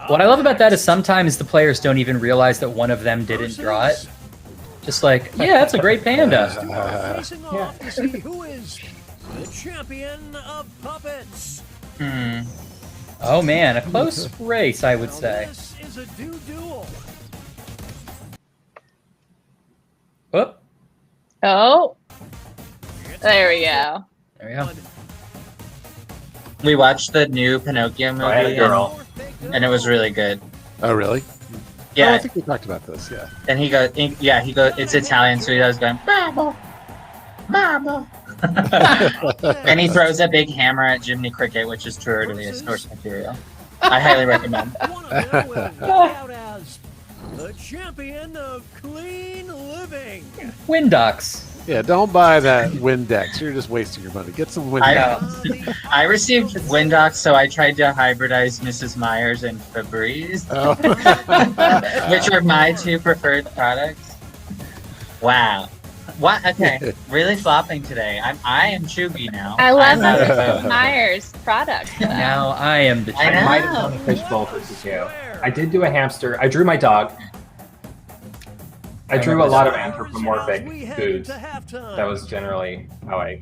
What I love about that is sometimes the players don't even realize that one of them didn't draw it. Just like, yeah, that's a great panda. Facing off to see who is the champion of puppets. Oh man, a close race, I would say. This is a duel. Whoop. Oh, there we go. There we go. We watched the new Pinocchio movie, I had a girl. and it was really good. Oh, really? Oh, I Yeah, think we talked about this. Yeah. and he goes, it's Italian, so he was going, Mama, Mama. And he throws a big hammer at Jiminy Cricket, which is truer to the source material. I highly recommend. One of them will go out as the champion of clean living. Windox. Yeah, don't buy that Windex. You're just wasting your money. Get some Windex. I received Windox, so I tried to hybridize Mrs. Myers and Febreze, Oh. which are my two preferred products. Wow. What? Okay, really flopping today. I am chuggy now. I love I'm out of Mrs. food. Myers product. Now I am the I I know. might have done a fishbowl for TKO. I did do a hamster. I drew my dog. I drew a lot of anthropomorphic We head foods. into halftime. That was generally how I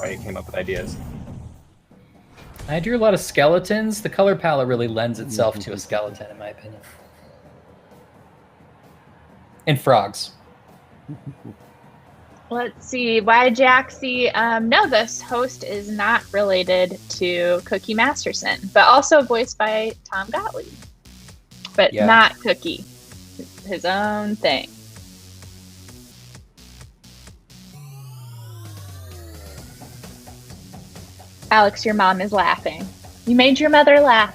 came up with ideas. I drew a lot of skeletons. The color palette really lends itself to a skeleton, in my opinion. And frogs. Let's see. Why Jaxie? No, this host is not related to Cookie Masterson, but also voiced by Tom Gottlieb. But Yeah. not Cookie. His own thing. Alex, your mom is laughing. You made your mother laugh.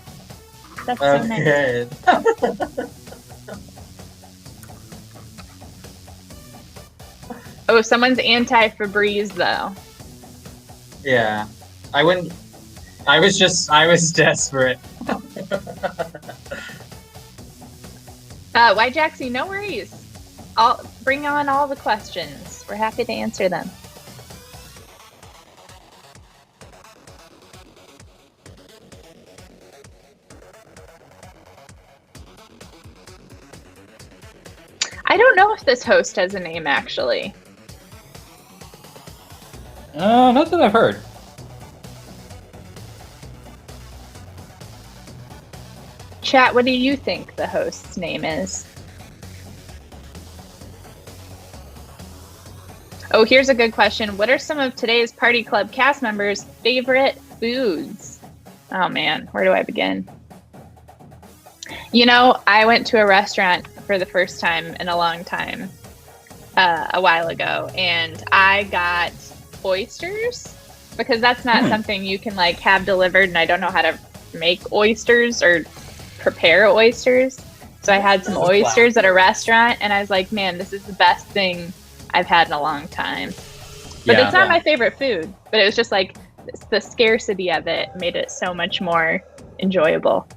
That's so Oh, nice. good. Oh, someone's anti-Febreze though. Yeah, I wouldn't. I was desperate. Why Jaxie? No worries. I'll bring on all the questions. We're happy to answer them. I don't know if this host has a name actually. Not that I've heard. Chat, what do you think the host's name is? Oh, here's a good question. What are some of today's Party Club cast members' favorite foods? Oh man, where do I begin? You know, I went to a restaurant for the first time in a long time a while ago, and I got oysters because that's not something you can like have delivered, and I don't know how to make oysters or prepare oysters. So I had some oysters at a restaurant, and I was like, man, this is the best thing I've had in a long time. But Yeah. it's not my favorite food, but it was just like the scarcity of it made it so much more enjoyable.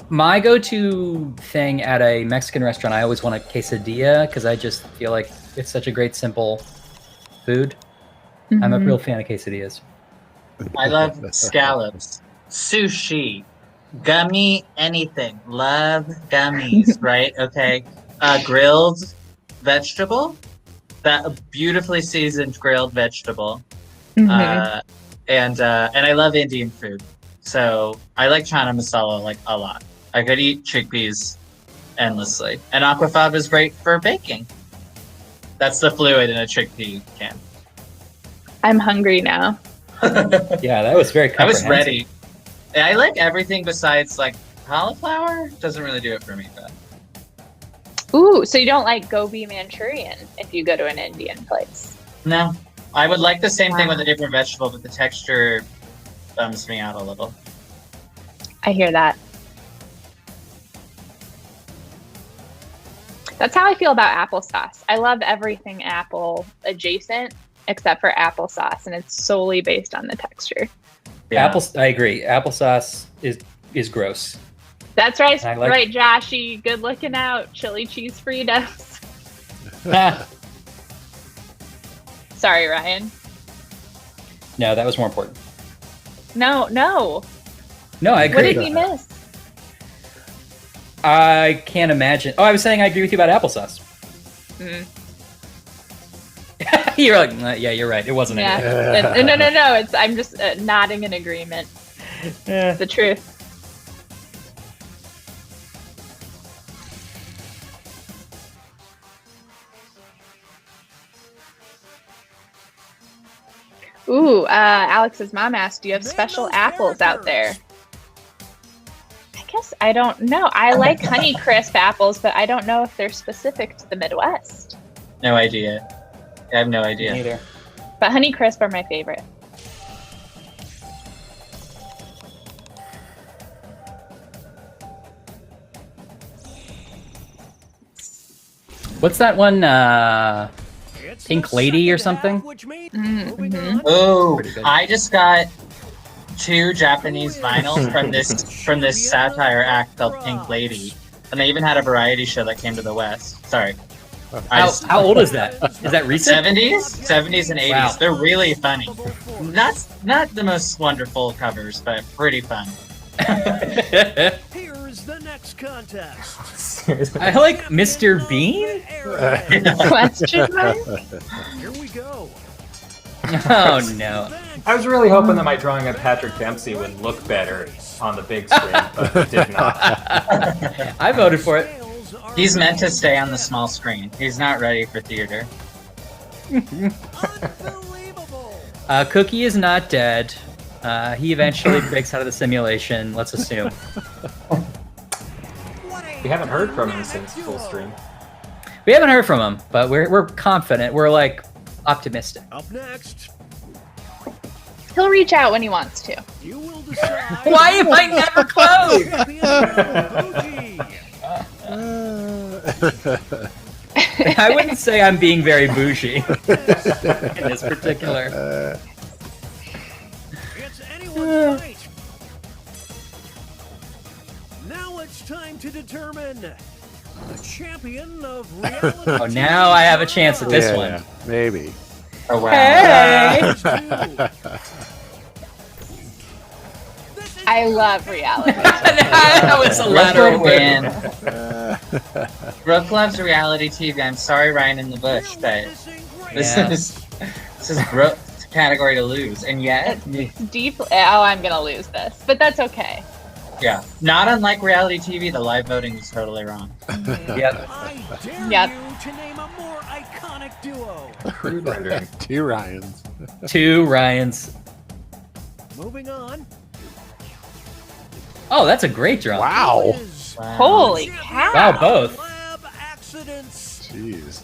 My go-to thing at a Mexican restaurant, I always want a quesadilla because I just feel like it's such a great, simple food. I'm a real fan of quesadillas. I love scallops, sushi, gummy, anything. Love gummies, right? Okay. Grilled vegetable, that beautifully seasoned grilled vegetable. Mhm. And I love Indian food. So I like chana masala like a lot. I could eat chickpeas endlessly. And aquafaba is great for baking. That's the fluid in a chickpea can. I'm hungry now. Yeah, that was very I was comprehensive. ready. I like everything besides like cauliflower. Doesn't really do it for me, but Ooh, so you don't like gobi Manchurian if you go to an Indian place? no. I would like the same thing Wow. with a different vegetable, but the texture bums me out a little. I hear that. That's how I feel about applesauce. I love everything apple adjacent except for applesauce, and it's solely based on the texture. Yeah. I agree. Applesauce is gross. That's right, I like- right, Joshy. Good looking out. Chili cheese Fritos. Sorry, Ryan. No, that was more important. No. No, I What agree. did he miss? I can't imagine. Oh, I was saying I agree with you about applesauce. Mm. You're like, yeah, you're right. It wasn't anything. Yeah. No. I'm just nodding in agreement. The truth. Ooh, Alex's mom asked, do you have special apples out there? I guess I don't know. I like Honeycrisp apples, but I don't know if they're specific to the Midwest. No idea. I have no idea. Neither. But Honeycrisp are my favorite. What's that one? It's Pink the Lady or second half, something? which means Mm, moving mhm. on. Oh, Pretty good. I just got 2 Japanese vinyls from this satire act called Pink Lady, and they even had a variety show that came to the West. Sorry, How old is that? Is that recent? 70s and 80s. Wow. They're really funny. Not the most wonderful covers, but pretty fun. Here's the next contest. I like Mr. Bean. Question mark? Here we go. Oh no. I was really hoping that my drawing of Patrick Dempsey would look better on the big screen, but it did not. I voted for it. He's meant to stay on the small screen. He's not ready for theater. Unbelievable. Cookie is not dead. He eventually breaks out of the simulation. Let's assume. We haven't heard from him since full stream. We haven't heard from him, but we're confident. We're like optimistic. Up next, He'll reach out when he wants to. you will decide. Why am I never close? Champion Bougie. I wouldn't say I'm being very bougie in this particular. It's anyone's night. Now it's time to determine the champion of reality. Oh, now I have a chance at this one. Maybe. Oh wow. Hey! I love reality. That was a Brooke lateral will win. win. Brooke loves reality TV. I'm sorry, Ryan in the Bush, but this Yeah. is Brooke's category to lose, and yet, Deeply. Oh, I'm gonna lose this, but that's okay. yeah, not unlike reality TV, the live voting was totally wrong. Yep. I dare Yep. you to name a more iconic duo. Crude rendering. 2 Ryans. 2 Ryans. Moving on. Oh, that's a great drawing. Wow. is Wow. Holy champion cow! Wow, both. Lab accidents. Jeez.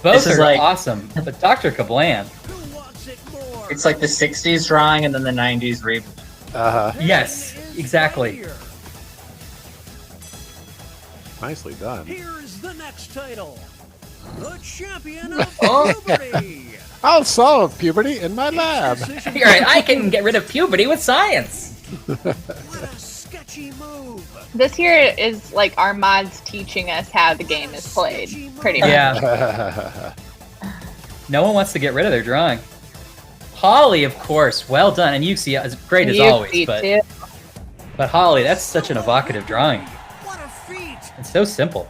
Both This is are like- awesome. But Dr. Kablan. Who wants it more? It's like the '60s drawing and then the '90s reboot. Uh-huh. Yes, exactly. Nicely done. Here's the next title. The champion of Oh. puberty. I'll solve puberty in my lab. Decision You're right. I can get rid of puberty with science. What a sketchy move. This here is like our mods teaching us how the game is played, pretty much. Yeah. No one wants to get rid of their drawing. Holly, of course. Well done. And Yuxi is great as always. But Holly, that's such an evocative drawing. What a feat! It's so simple.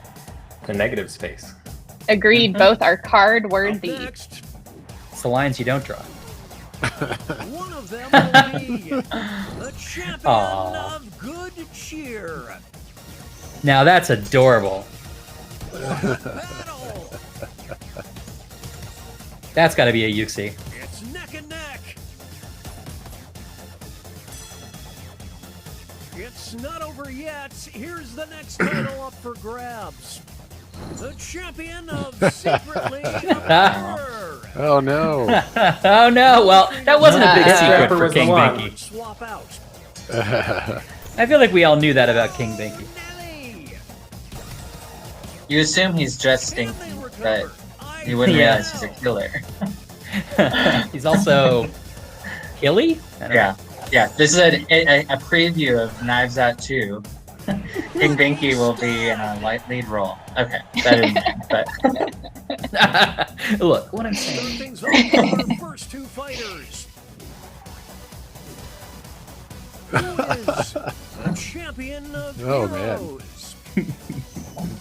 The negative space. Agreed. Both are card worthy. Next, It's the lines you don't draw. one of them will be the champion Aw. of good cheer. Now that's adorable. Battle. That's got to be a Yuxi. It's neck and neck. It's not over yet. Here's the next title up for grabs. The champion of Secretly Obscure. Oh no. Oh no! Well, that wasn't a big Yeah. secret Scrapper for was the King one. Binky. Swap out. I feel like we all knew that about King Binky. Nelly. You assume he's just Can stinky, they but recover? you wouldn't Yeah. realize he's a killer. He's also Killy. I don't Yeah. Yeah, this is a preview of Knives Out 2. King Binky will be in a light lead role. Okay, that didn't end, but know. Look, what I'm saying. Start things off with our first two fighters. Who is the champion of Oh, man. heroes?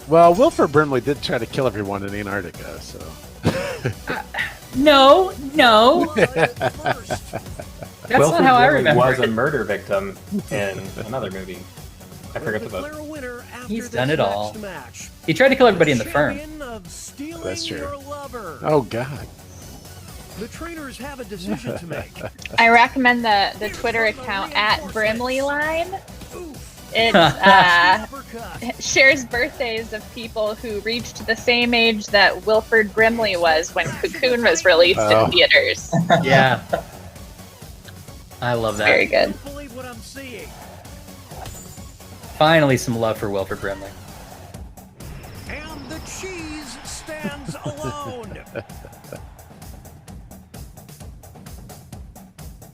Well, Wilford Brimley did try to kill everyone in Antarctica, so. No. First, That's Wilford not how I Brimley remember was a it. murder victim in another movie. I forgot the declare book. a winner after He's this done it next all. match. He tried to kill everybody in the firm. Champion of stealing That's true. your lover. Oh God. The trainers have a decision to make. I recommend the Twitter account at Brimleyline. Oof. It Uppercut. shares birthdays of people who reached the same age that Wilford Brimley was when Cocoon was released Oh. in theaters. Yeah. I love that. Very good. Can't believe what I'm seeing. Finally, some love for Wilford Brimley. And the cheese stands alone.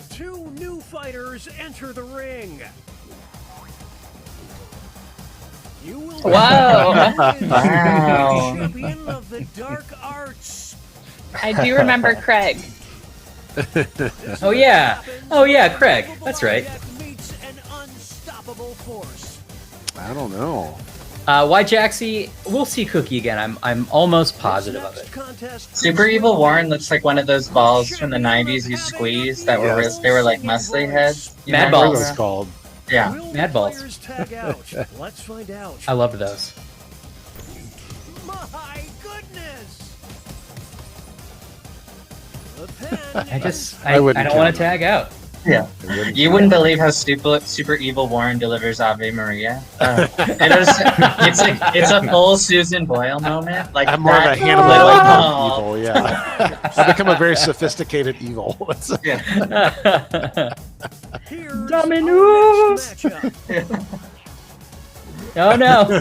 Two new fighters enter the ring. You will be Whoa. Wow. champion of the dark arts. I do remember Craig. Oh yeah. Oh yeah, Craig. That's right. Meets an unstoppable force. I don't know. Why Jaxie? We'll see Cookie again. I'm almost positive of it. Super Evil Warren looks like one of those balls from the 90s you squeezed that were Yes. they were like muscly heads. You Mad remember What balls. was it called? Yeah. Will Mad balls. players tag out? Let's find out. I loved those. My goodness! The pen. I I wouldn't don't want count to tag out. Yeah. You wouldn't believe how Super Evil Warren delivers Ave Maria. It's a full Susan Boyle moment. Like I'm more of a that Hannibal little Lecter ball. evil. Yeah. I've become a very sophisticated evil. Yeah. Here's Dominus! our next matchup. Oh no! Who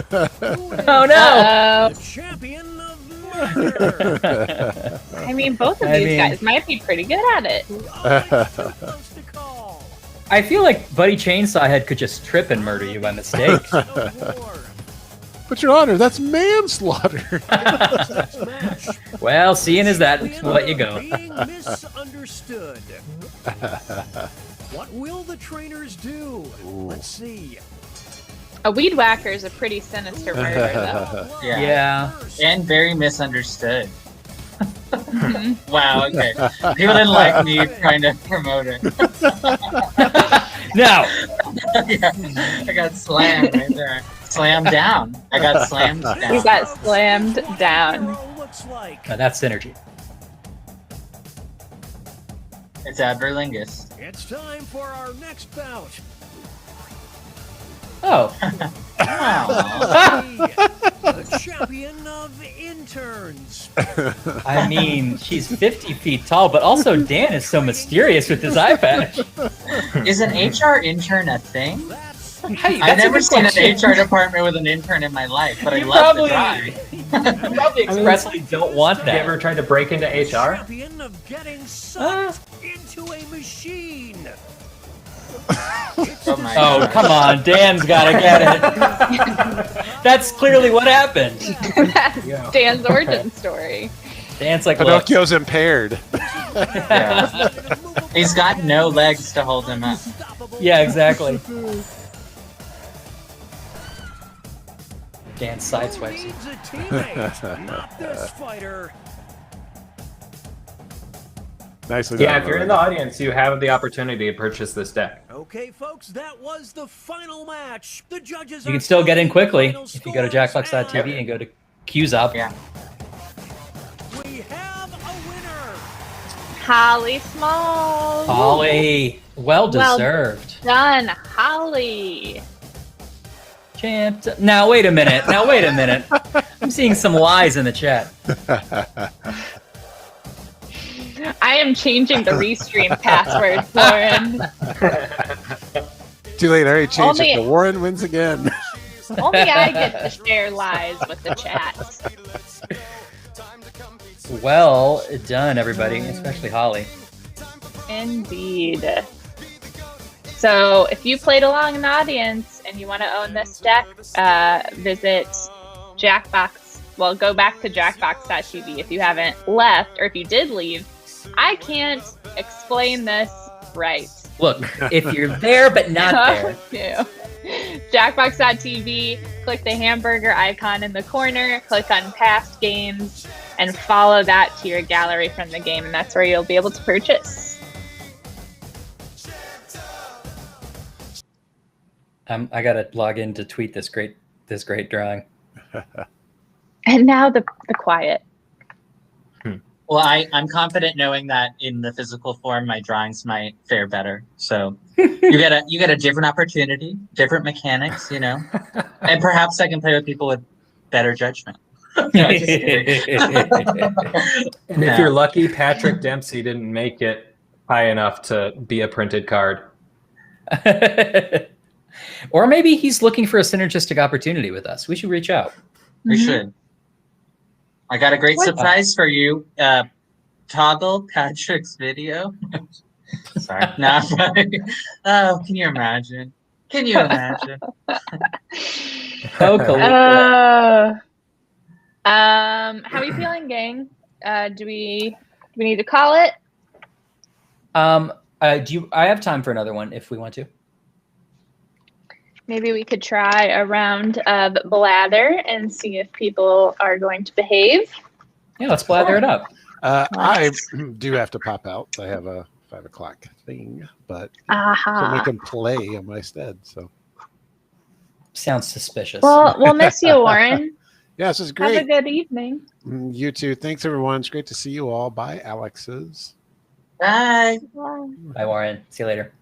is Oh no! the champion of murder? I mean, both of I these mean- guys might be pretty good at it. Oh, it's too close to call. I feel like Buddy Chainsaw Head could just trip and murder you by mistake. No war. But Your Honor, that's manslaughter. Next match. Well, seeing as that, we'll let you go. Being misunderstood. What will the trainers do? Let's see. A weed whacker is a pretty sinister murder, though. Yeah. Yeah. And very misunderstood. Wow, okay. People didn't like me trying to promote it. Now, Yeah. I got slammed right there. Slammed down. I got slammed You down. got slammed down. Hero looks like. that's synergy. It's Adverlingus. It's time for our next bout. Oh, The champion of interns. I mean, she's 50 feet tall, but also Dan is so mysterious with his eye patch. Is an HR intern a thing? That's Hey, I've that's a never good seen question. an HR department with an intern in my life, but I You love the probably, drive. you probably expressly don't want Have you that. ever tried to break into HR? champion of getting sucked into a machine. Oh my Oh, God. come on. Dan's got to get it. That's clearly what happened. That's Dan's origin story. Dan's like, look, Pinocchio's impaired. Yeah. An immovable He's got no legs to hold him up. Yeah, exactly. Dan sideswipes. Needs a teammate, not this fighter. Nicely Yeah, done, if you're in the audience, you have the opportunity to purchase this deck. Okay, folks, that was the final match. The judges You are can still get in tallying the quickly final if you go to scores, jackbox.tv and go to Q's up. Yeah. We have a winner. Holly Small. Holly, well deserved. Done, Holly. Champ. Now wait a minute. I'm seeing some lies in the chat. I am changing the restream password, Warren. Too late. I already changed Only- it. The Warren wins again. Only I get to share lies with the chat. Well done, everybody, especially Holly. Indeed. So if you played along in the audience and you want to own this deck, visit Jackbox. Well, go back to jackbox.tv if you haven't left, or if you did leave. I can't explain this right. Look, if you're there but not there. Jackbox.tv, click the hamburger icon in the corner, click on past games, and follow that to your gallery from the game, and that's where you'll be able to purchase. I gotta log in to tweet this great drawing. And now the quiet. Well, I'm confident knowing that in the physical form, my drawings might fare better. So you get a different opportunity, different mechanics, you know, and perhaps I can play with people with better judgment. No, just kidding. And if you're lucky, Patrick Dempsey didn't make it high enough to be a printed card. Or maybe he's looking for a synergistic opportunity with us. We should reach out. We should. I got a great surprise for you. Toggle Patrick's video. Sorry. Not funny. Oh, can you imagine? Can you imagine? Oh, cool. How are you feeling, gang? Do we need to call it? I have time for another one if we want to. Maybe we could try a round of Blather and see if people are going to behave. Yeah, let's blather it up. I do have to pop out. I have a 5 o'clock thing, but someone can play on my stead. So sounds suspicious. Well, we'll miss you, Warren. Yeah, this is great. Have a good evening. You too. Thanks, everyone. It's great to see you all. Bye, Alex's. Bye. Bye, Warren. See you later.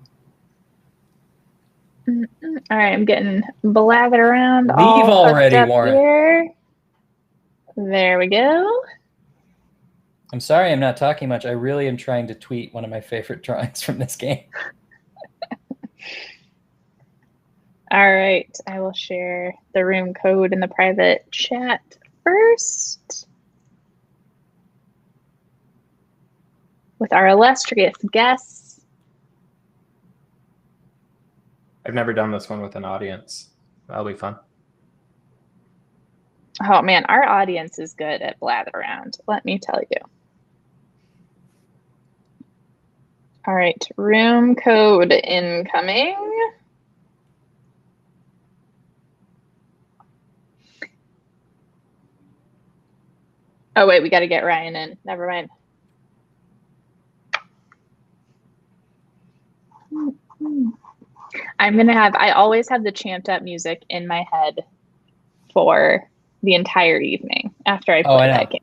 All right, I'm getting Blather Round. Leave already, Warren. Here. There we go. I'm sorry I'm not talking much. I really am trying to tweet one of my favorite drawings from this game. All right, I will share the room code in the private chat first with our illustrious guests. I've never done this one with an audience. That'll be fun. Oh man, our audience is good at Blather Round, let me tell you. All right, room code incoming. Oh wait, we got to get Ryan in. Never mind. I always have the champed up music in my head for the entire evening after I play that game.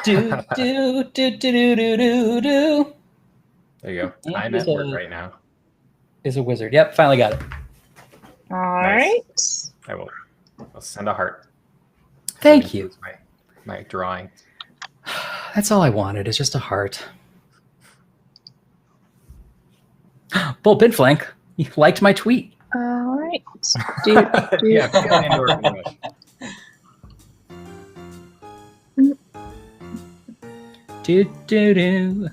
Do, do, do, do, do, do, do. There you go. I'm at work right now. Is a wizard. Yep, finally got it. All right. I'll send a heart. Thank you. My drawing. That's all I wanted, is just a heart. Bull Binflank, you liked my tweet. All right. Yeah, feel indoor English. Do, do, do.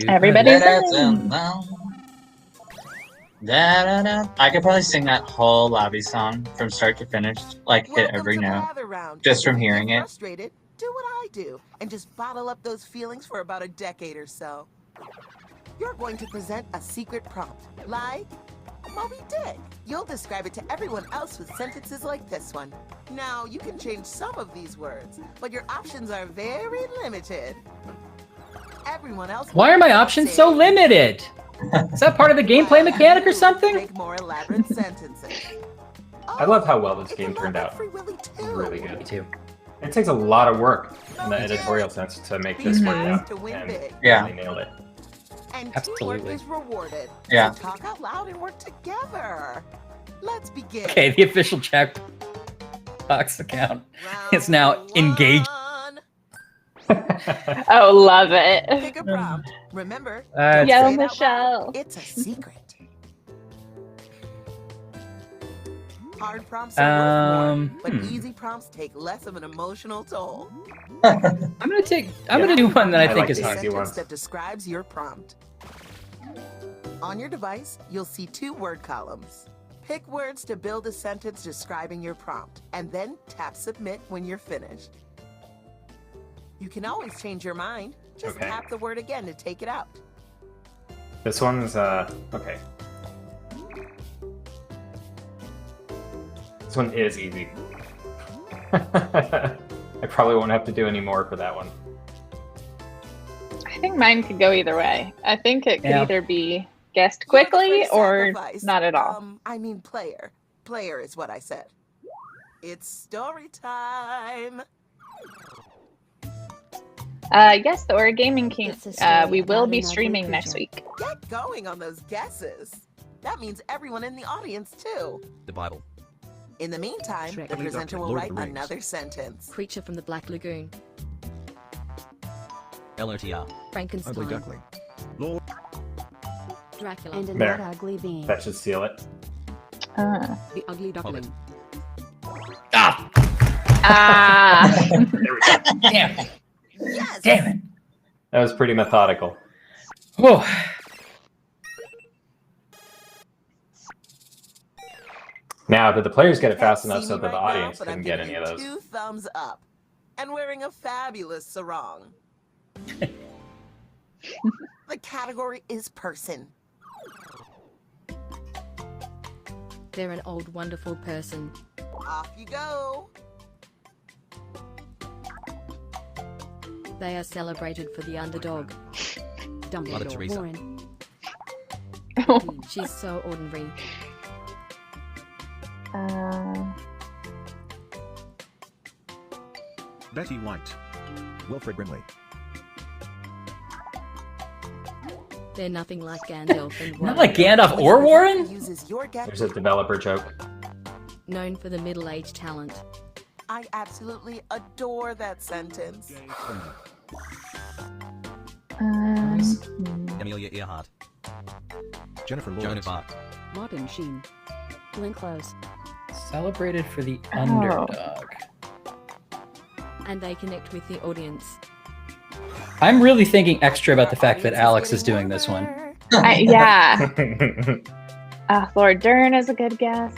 Everybody's in. I could probably sing that whole lobby song from start to finish, like hit every note, just from hearing it. Frustrated, do what I do and just bottle up those feelings for about a decade or so. You're going to present a secret prompt, like Moby Dick. You'll describe it to everyone else with sentences like this one. Now, you can change some of these words, but your options are very limited. Everyone else. Why are my options so limited? Is that part of the gameplay mechanic or something? Make more elaborate sentences. I love how well this game turned out. Really good. Me too. It takes a lot of work in the editorial sense to make this work out. And Yeah. really nailed it. And Absolutely. teamwork is rewarded. Yeah. So talk out loud and work together. Let's begin. Okay, the official Jackbox account is now engaged. Oh, love it. Pick a prompt. Remember, That's Yo, say it out Michelle. loud. It's a secret. Hard prompts are worth more, but easy prompts take less of an emotional toll. I'm gonna do one that I think like is the hard. easy Sentence ones. that describes your prompt. On your device, you'll see 2 word columns. Pick words to build a sentence describing your prompt, and then tap submit when you're finished. You can always change your mind. Just Okay. tap the word again to take it out. This one's, okay. This one is easy. I probably won't have to do any more for that one. I think mine could go either way. I think it could Yeah. either be guessed You're the quickly first or sacrifice. not at all. I mean player. Player is what I said. It's story time. Yes, the Origaming King. It's a story We will about be an ugly streaming next creature. week. Get going on those guesses. That means everyone in the audience too. The Bible. In the meantime, Shrek. the presenter will Lord of write the Rings. another sentence. Creature from the Black Lagoon. LOTR. Frankenstein. Ugly duckling. Lord. Dracula. And a There. not ugly being. That should seal it. The Ugly Duckling. Ah! Ah. There we go. Damn it! Yes. Damn it! That was pretty methodical. Oh, Now, did the players get it fast Can't enough see so me that the right now, audience but I'm couldn't get giving any of you those? 2 thumbs up. And wearing a fabulous sarong. The category is person. They're an old, wonderful person. Off you go. They are celebrated for the underdog. Mother Dumbledore. Teresa. Warren. She's so ordinary. Betty White. Wilfred Brimley. They're nothing like Gandalf and not Warren. like Gandalf or Warren? Uses your guess. There's a developer joke. Known for the middle-aged talent. I absolutely adore that sentence. Amelia Earhart. Jennifer Lawrence. Joan of Arc. Martin Sheen. Glenn Close. Celebrated for the underdog. And they connect with the audience. I'm really thinking extra about the fact that Alex is doing this one. Yeah. Lord Dern is a good guess.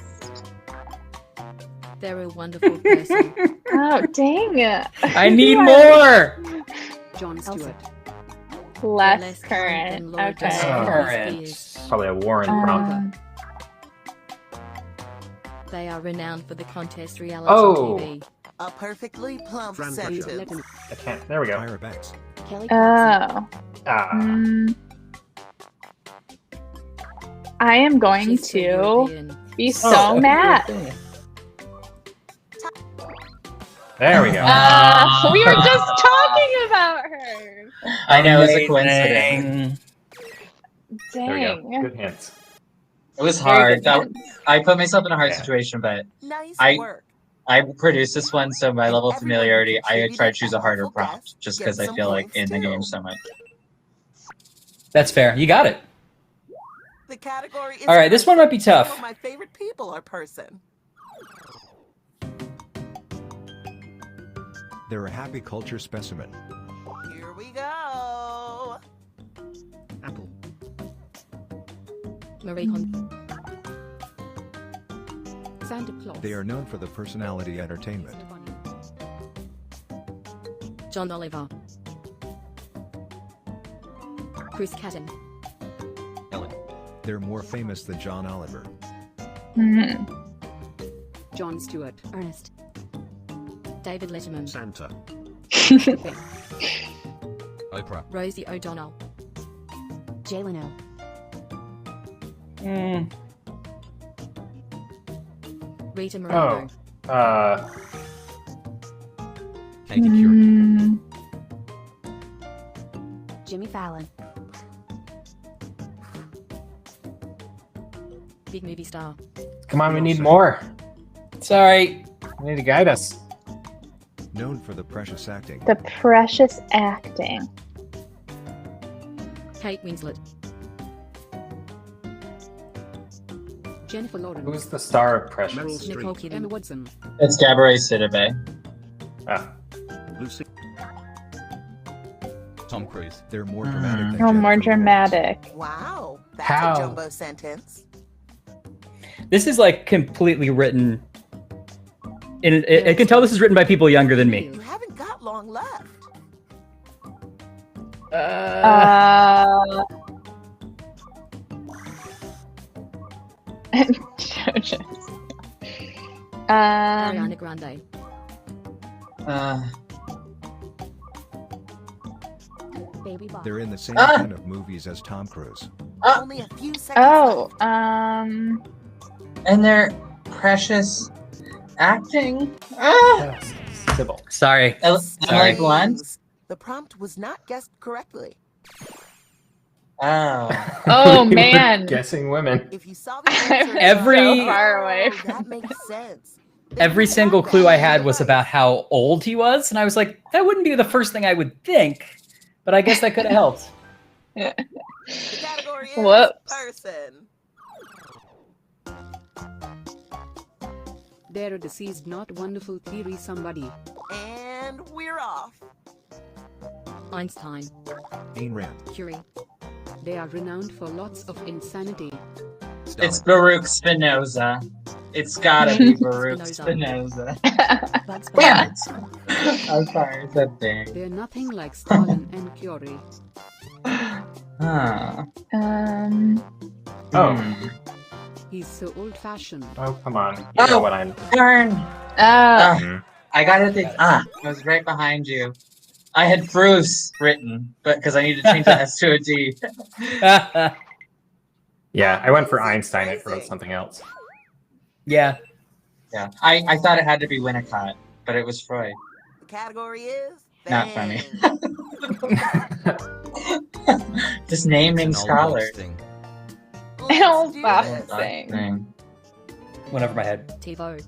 They're a wonderful person. Oh, dang it. I need more! John Stewart. Less current current. than Lord Okay. Dern. Current. Probably a Warren prompt. They are renowned for the contest reality Oh. TV. A perfectly plump Fran sentence. Drescher. I can't. There we go. Tyra Banks. Kelly Clarkson. Oh. Ah. I am going She's so to European. be so mad. There we go. We were just talking about her. I know, it was a Amazing. coincidence. There we go. Dang. Good hints. It was Very hard. good That, sense. I put myself in a hard Yeah. situation, but Nice I- work. I produced this one, so my And level of everyone who familiarity, I contributed tried to choose a a harder helpful prompt, guess just gets because I some feel like points in the too. game so much. That's fair. You got it. The category is All right, this one might be person. tough. Some of my favorite people are person. They're a happy culture specimen. Here we go. Apple. Marie Kondo. Santa Claus. They are known for the personality entertainment. John Oliver. Chris Catton. They're more famous than John Oliver. Jon Stewart. Ernest. David Letterman. Santa. Oprah. Rosie O'Donnell. Jay Leno. Rita Moreno. Katie Couric. Jimmy Fallon. Big movie star. Come on, we need more. Sorry. You need to guide us. Known for the precious acting. The precious acting. Kate Winslet. Jennifer Lawrence. Who's the star of Meryl Precious? Streep. Nicole Kidman. Emma Watson. It's Gabourey Sidibe. Ah, Lucy. Tom Cruise. They're more dramatic than Oh, more Jennifer Lawrence. dramatic. Wow, that's How? a jumbo sentence. This is like completely written. I can tell this is written by people younger than me. You haven't got long left. Ariana Grande. Baby Bob. They're in the same kind of movies as Tom Cruise. Only a few seconds left. And their precious acting. Sybil. Sorry. Emily Blunt. The prompt was not guessed correctly. Oh. Oh, We were man. Guessing women. If you saw the answer, Every- So far away. oh, that makes sense. Every single clue I had was about how old he was, and I was like, that wouldn't be the first thing I would think, but I guess that could have helped. The category is Whoops. person. They're a deceased, not wonderful theory somebody. And we're off. Einstein. Ayn Rand. Curie. They are renowned for lots of insanity. It's Baruch Spinoza. It's gotta be Baruch Spinoza. Spinoza. Bugs Damn Bunny. it! I'm sorry, it's a thing. They're nothing like Stalin and Curie. Huh. Oh. He's so old-fashioned. Oh, come on. You know what I'm. Darn! Mhm. I gotta think. I was right behind you. I had Bruce written, but because I need to change the S to a D. Yeah, I went for Einstein. It wrote something else. Yeah. Yeah, I thought it had to be Winnicott, but it was Freud. The category is Not funny. thing. Just naming It's an old scholars. thing. Old do Bob this. thing. Went over my head. TiVo.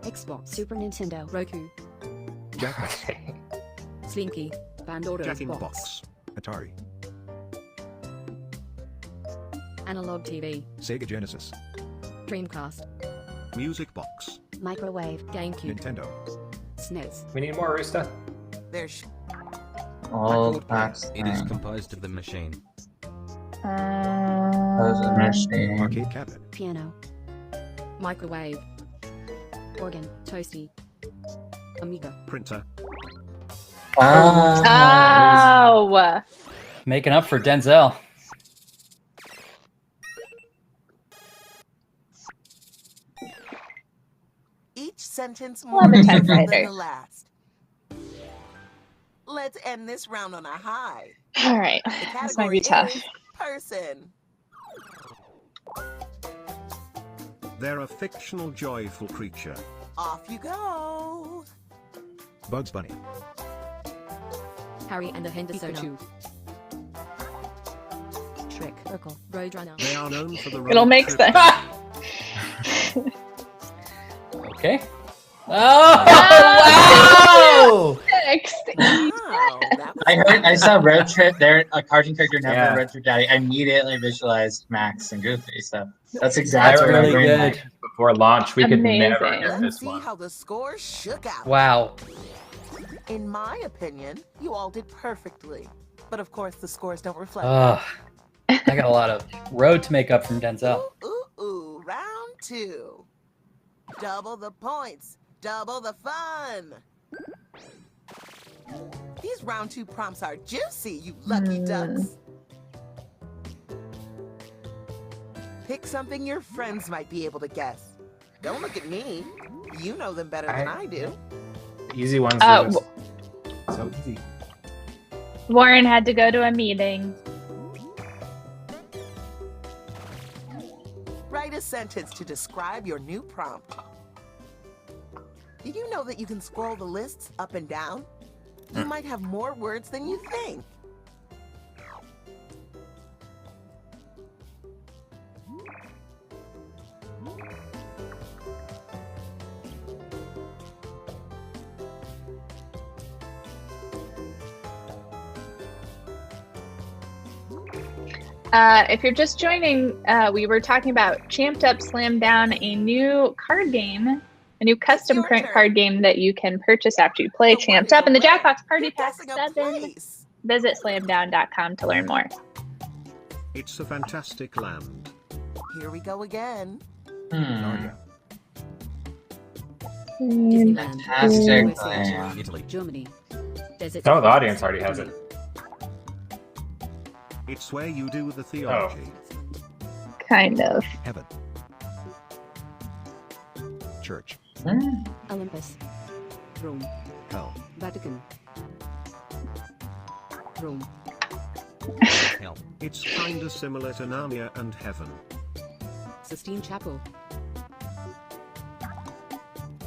Xbox. Super Nintendo. Roku. Jackbox. Slinky. Pandora's Jack in the Box. Box. Atari. Analog TV. Sega Genesis. Dreamcast. Music Box. Microwave. GameCube. Nintendo. SNES. We need more, Roosta. There's Old box. It is composed of the machine. Machine. Arcade cabinet. Piano. Microwave. Organ. Toasty. Amiga. Printer. Oh. Making up for Denzel. each sentence Love more a beautiful than typewriter. the last. Let's end this round on a high. All right. The This might be category tough. is person. They're a fictional, joyful creature. Off you go. Bugs Bunny. Harry and the Hendersona. Pikachu. Shrek. Urkel. Roadrunner. They are known for the It'll road make trip. sense. Okay. Oh, wow! Wow, that was I saw Road Trip there, a cartoon character named Yeah. Road Trip Daddy. I immediately visualized Max and Goofy, so that's That's exactly what really I'm bringing good. back. Before launch, we could never Amazing. get Let's this see one. how the score shook out. Wow. In my opinion, you all did perfectly. But of course, the scores don't reflect. Ugh. I got a lot of road to make up from Denzel. Ooh, round two. Double the points, double the fun. These round two prompts are juicy, you lucky ducks. Pick something your friends might be able to guess. Don't look at me. You know them better than I do. Easy ones are just so easy. Warren had to go to a meeting. Write a sentence to describe your new prompt. Did you know that you can scroll the lists up and down? You might have more words than you think. If you're just joining, we were talking about Champed Up Slam Down, a new card game, a new custom print card game that you can purchase after you play Champed Up in the Jackbox Party Pack 7. Visit slamdown.com to learn more. It's a fantastic land. Here we go again. Disneyland. Fantastic USA, land. Italy, Germany. Desert Some of the audience already has it. It's where you do the theology. Kind of. Heaven. Church. Olympus. Rome. Hell. Vatican. Rome. Hell. It's kinda similar to Narnia and Heaven. Sistine Chapel.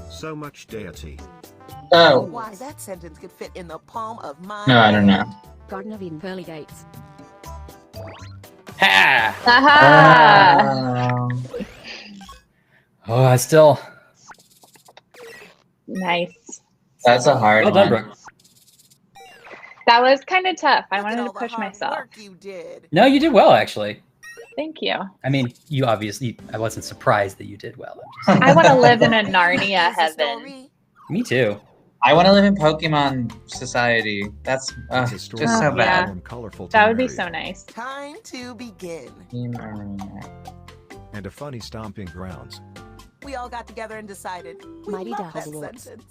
So much deity. Oh. Why that sentence could fit in the palm of my No, I don't know. Garden of Eden. Pearly Gates. Ha! Aha! Oh, I still. Nice. That's a hard Well done, one. Brooke. That was kind of tough. I wanted to all the push hard myself. work you did. No, you did well, actually. Thank you. I mean, you obviously. I wasn't surprised that you did well. I want to live in a Narnia heaven. Me too. I want to live in Pokemon Society. That's It's a just story so yeah. bad. warm, colorful That would be Team so Area. nice. Time to begin. And a funny stomping grounds. We all got together and decided. We Mighty love that Ducks. sentence.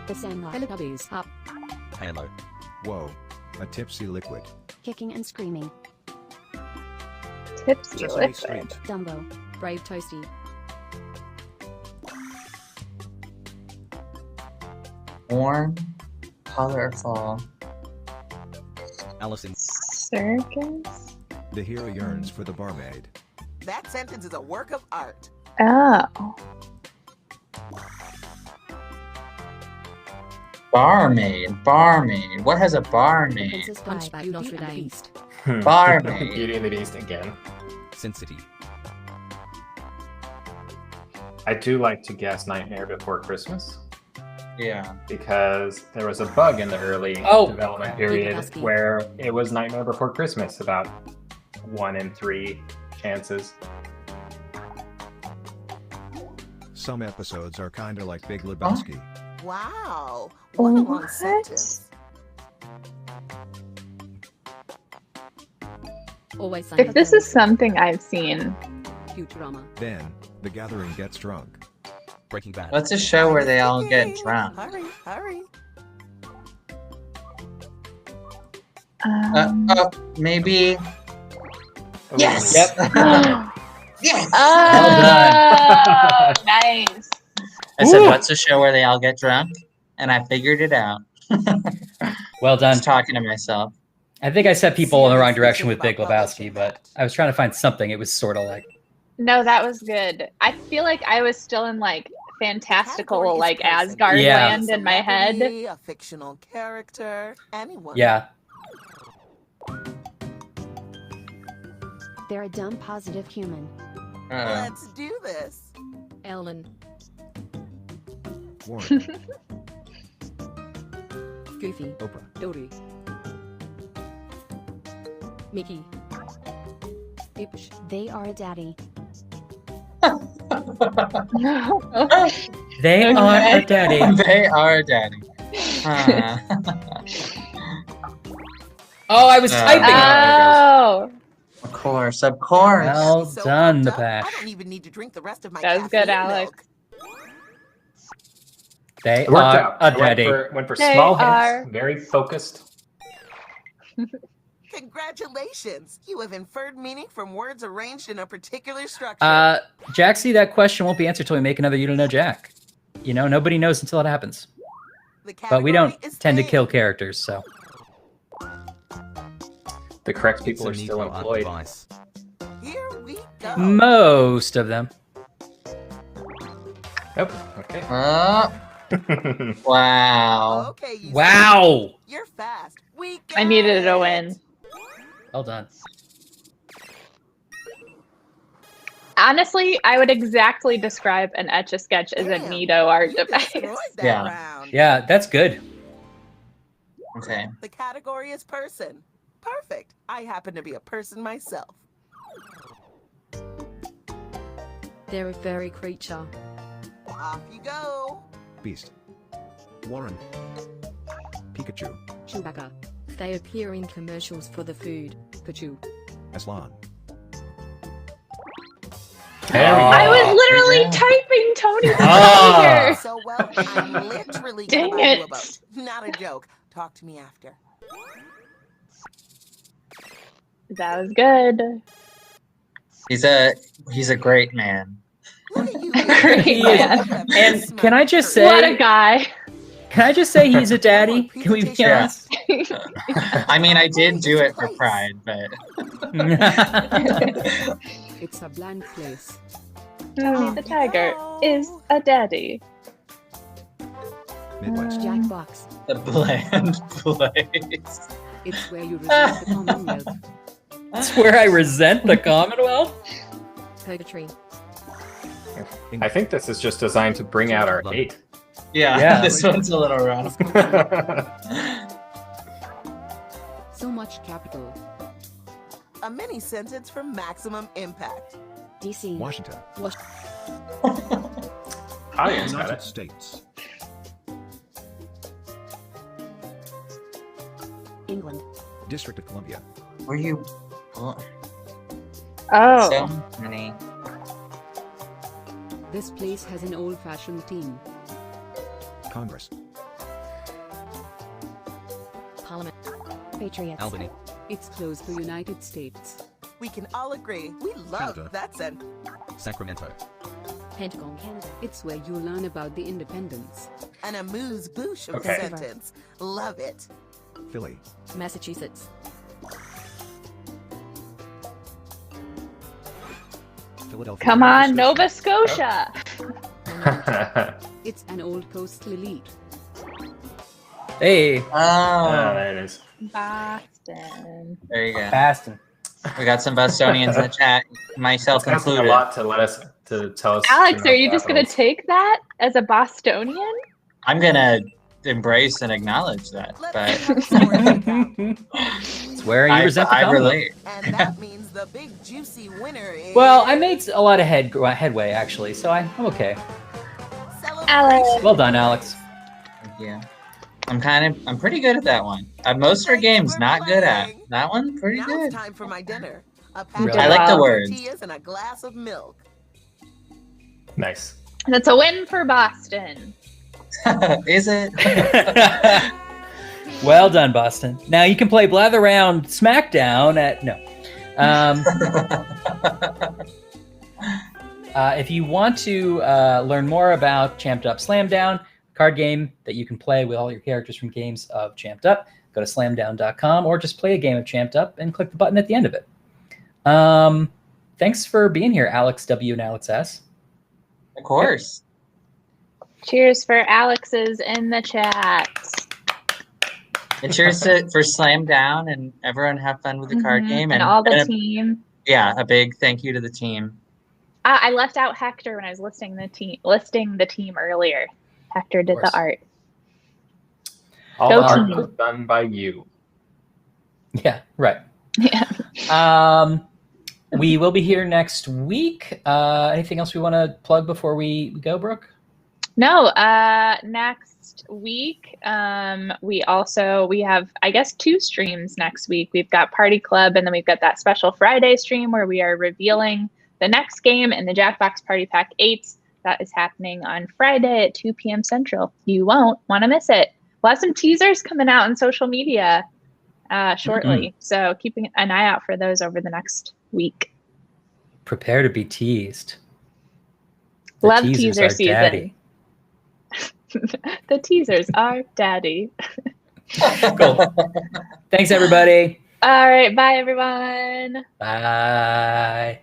The Sandlot. Teletubbies. Up. Halo. Whoa. A tipsy liquid. Kicking and screaming. Tipsy Sesame liquid. Street. Dumbo. Brave Toasty. Warm, colorful. Allison. Circus? The hero yearns for the barmaid. That sentence is a work of art. Oh. Barmaid. Barmaid. What has a barmaid? Princess Bride. Beauty and the Beast. Barmaid. Beauty and the Beast again. Sin City. I do like to guess Nightmare Before Christmas Yeah. because there was a bug in the early Oh. development period Husky. where it was Nightmare Before Christmas, about 1 in 3 chances. Some episodes are kinda like Big Lebowski. Wow. What a long What? sentence. Always Sunny. If this is something I've seen, Futurama. Then, the gathering gets drunk. Breaking Bad. What's a show where they all get drunk? Hurry, hurry. Maybe. Ooh. Yes. Yep. Yes. Oh, nice. I said, Ooh. what's a show where they all get drunk? And I figured it out. Well I done. was talking to myself. I think I set people in the wrong Seriously, direction think with Big about Lebowski, publishing but that. I was trying to find something. It was sort of like. No, that was good. I feel like I was still in like fantastical, Category is like person. Asgard Yeah. land in my head. Celebrity, a fictional character, anyone. Yeah. They're a dumb, positive human. Let's do this. Ellen. Warren. Goofy. Oprah. Dory. Mickey. Dipsh. They are a daddy. They are a daddy. They are daddy. Oh, I was typing. Oh, Of course, of course. Well So done, pumped the up, patch. I don't even need to drink the rest of my That was good, caffeine Alex. milk. They It worked are out. a I daddy. went for They small are- hints, very focused. Congratulations! You have inferred meaning from words arranged in a particular structure. Jaxie, that question won't be answered till we make another You Don't Know Jack. You know, nobody knows until it happens. But we don't tend to kill characters, so. The correct people are still employed. Here we go. Most of them. Nope. Okay. Wow. Okay, you Wow! You're fast. I needed a win. Well done. Honestly, I would exactly describe an Etch-a-Sketch as a neato art device. Yeah. Yeah, that's good. Okay. The category is person. Perfect. I happen to be a person myself. They're a furry creature. Off you go. Beast. Warren. Pikachu. Chewbacca. They appear in commercials for the food. Pikachu. Aslan. I was literally typing Tony's here. So well, I'm literally Dang gonna buy you a it. boat. Not a joke. Talk to me after. That was good. He's a great man. Great He is. man. And can I just say, What a guy. can I just say he's a daddy? Can we be Yeah. honest? I mean, I did do it for pride, but It's a bland place. Tony the Tiger is a daddy. Midwest. Jackbox. the bland place. It's where you reside the Commonwealth. That's where I resent the Commonwealth. Purgatory. I think this is just designed to bring out our hate. Yeah, this one's a little rough. So much capital. A mini sentence from Maximum Impact. DC. Washington. Audience got United it. States. England. District of Columbia. Were you? Oh. So many. This place has an old-fashioned team. Congress. Parliament. Patriots. Albany. It's close to United States. We can all agree we love Canada. that sentence. Sacramento. Pentagon. Canada. It's where you learn about the independence. An amuse-bouche of Okay. sentence. Love it. Philly. Massachusetts. Philadelphia. Come on, Nova Scotia. It's an old coastal elite. Hey, Oh, There it is. Boston. there you go. Baston. We got some Bostonians in the chat, myself It's asking a included. lot to tell us. Alex, to are know you just going to capitals. take that as a Bostonian? I'm gonna embrace and acknowledge that, Let's but have a story recap. It's where you resent the I Commonwealth. relate. And that means the big juicy winner is... Well, I made a lot of headway actually, so I'm okay. Celebration. Well done, Alex. Yeah, I'm pretty good at that one. Most of our games not good at. That one pretty Now good. it's time for my dinner. A Really? packet I like the of words. tortillas and a glass of milk. Nice. That's a win for Boston. Is it? Well done, Boston. Now you can play Blather Round SmackDown at no. If you want to learn more about Champed Up Slam Down, card game that you can play with all your characters from games of Champed Up, go to slamdown.com or just play a game of Champed Up and click the button at the end of it. Thanks for being here, Alex W and Alex S. Of course. Cheers for Alex's in the chat. And cheers for Slam Down, and everyone have fun with the card game. And all the and team. yeah, a big thank you to the team. I left out Hector when I was listing the team earlier. Hector did the art. All Go the art team. was done by you. Yeah, right. Yeah. We will be here next week. Anything else we want to plug before we go, Brooke? No, next week, we have, I guess, 2 streams next week. We've got Party Club, and then we've got that special Friday stream where we are revealing the next game in the Jackbox Party Pack 8. That is happening on Friday at 2 p.m. Central. You won't want to miss it. We'll have some teasers coming out on social media. shortly. So keeping an eye out for those over the next week. Prepare to be teased. Love teaser season. Daddy. The teasers are daddy. Cool. Thanks, everybody. All right. Bye, everyone. Bye.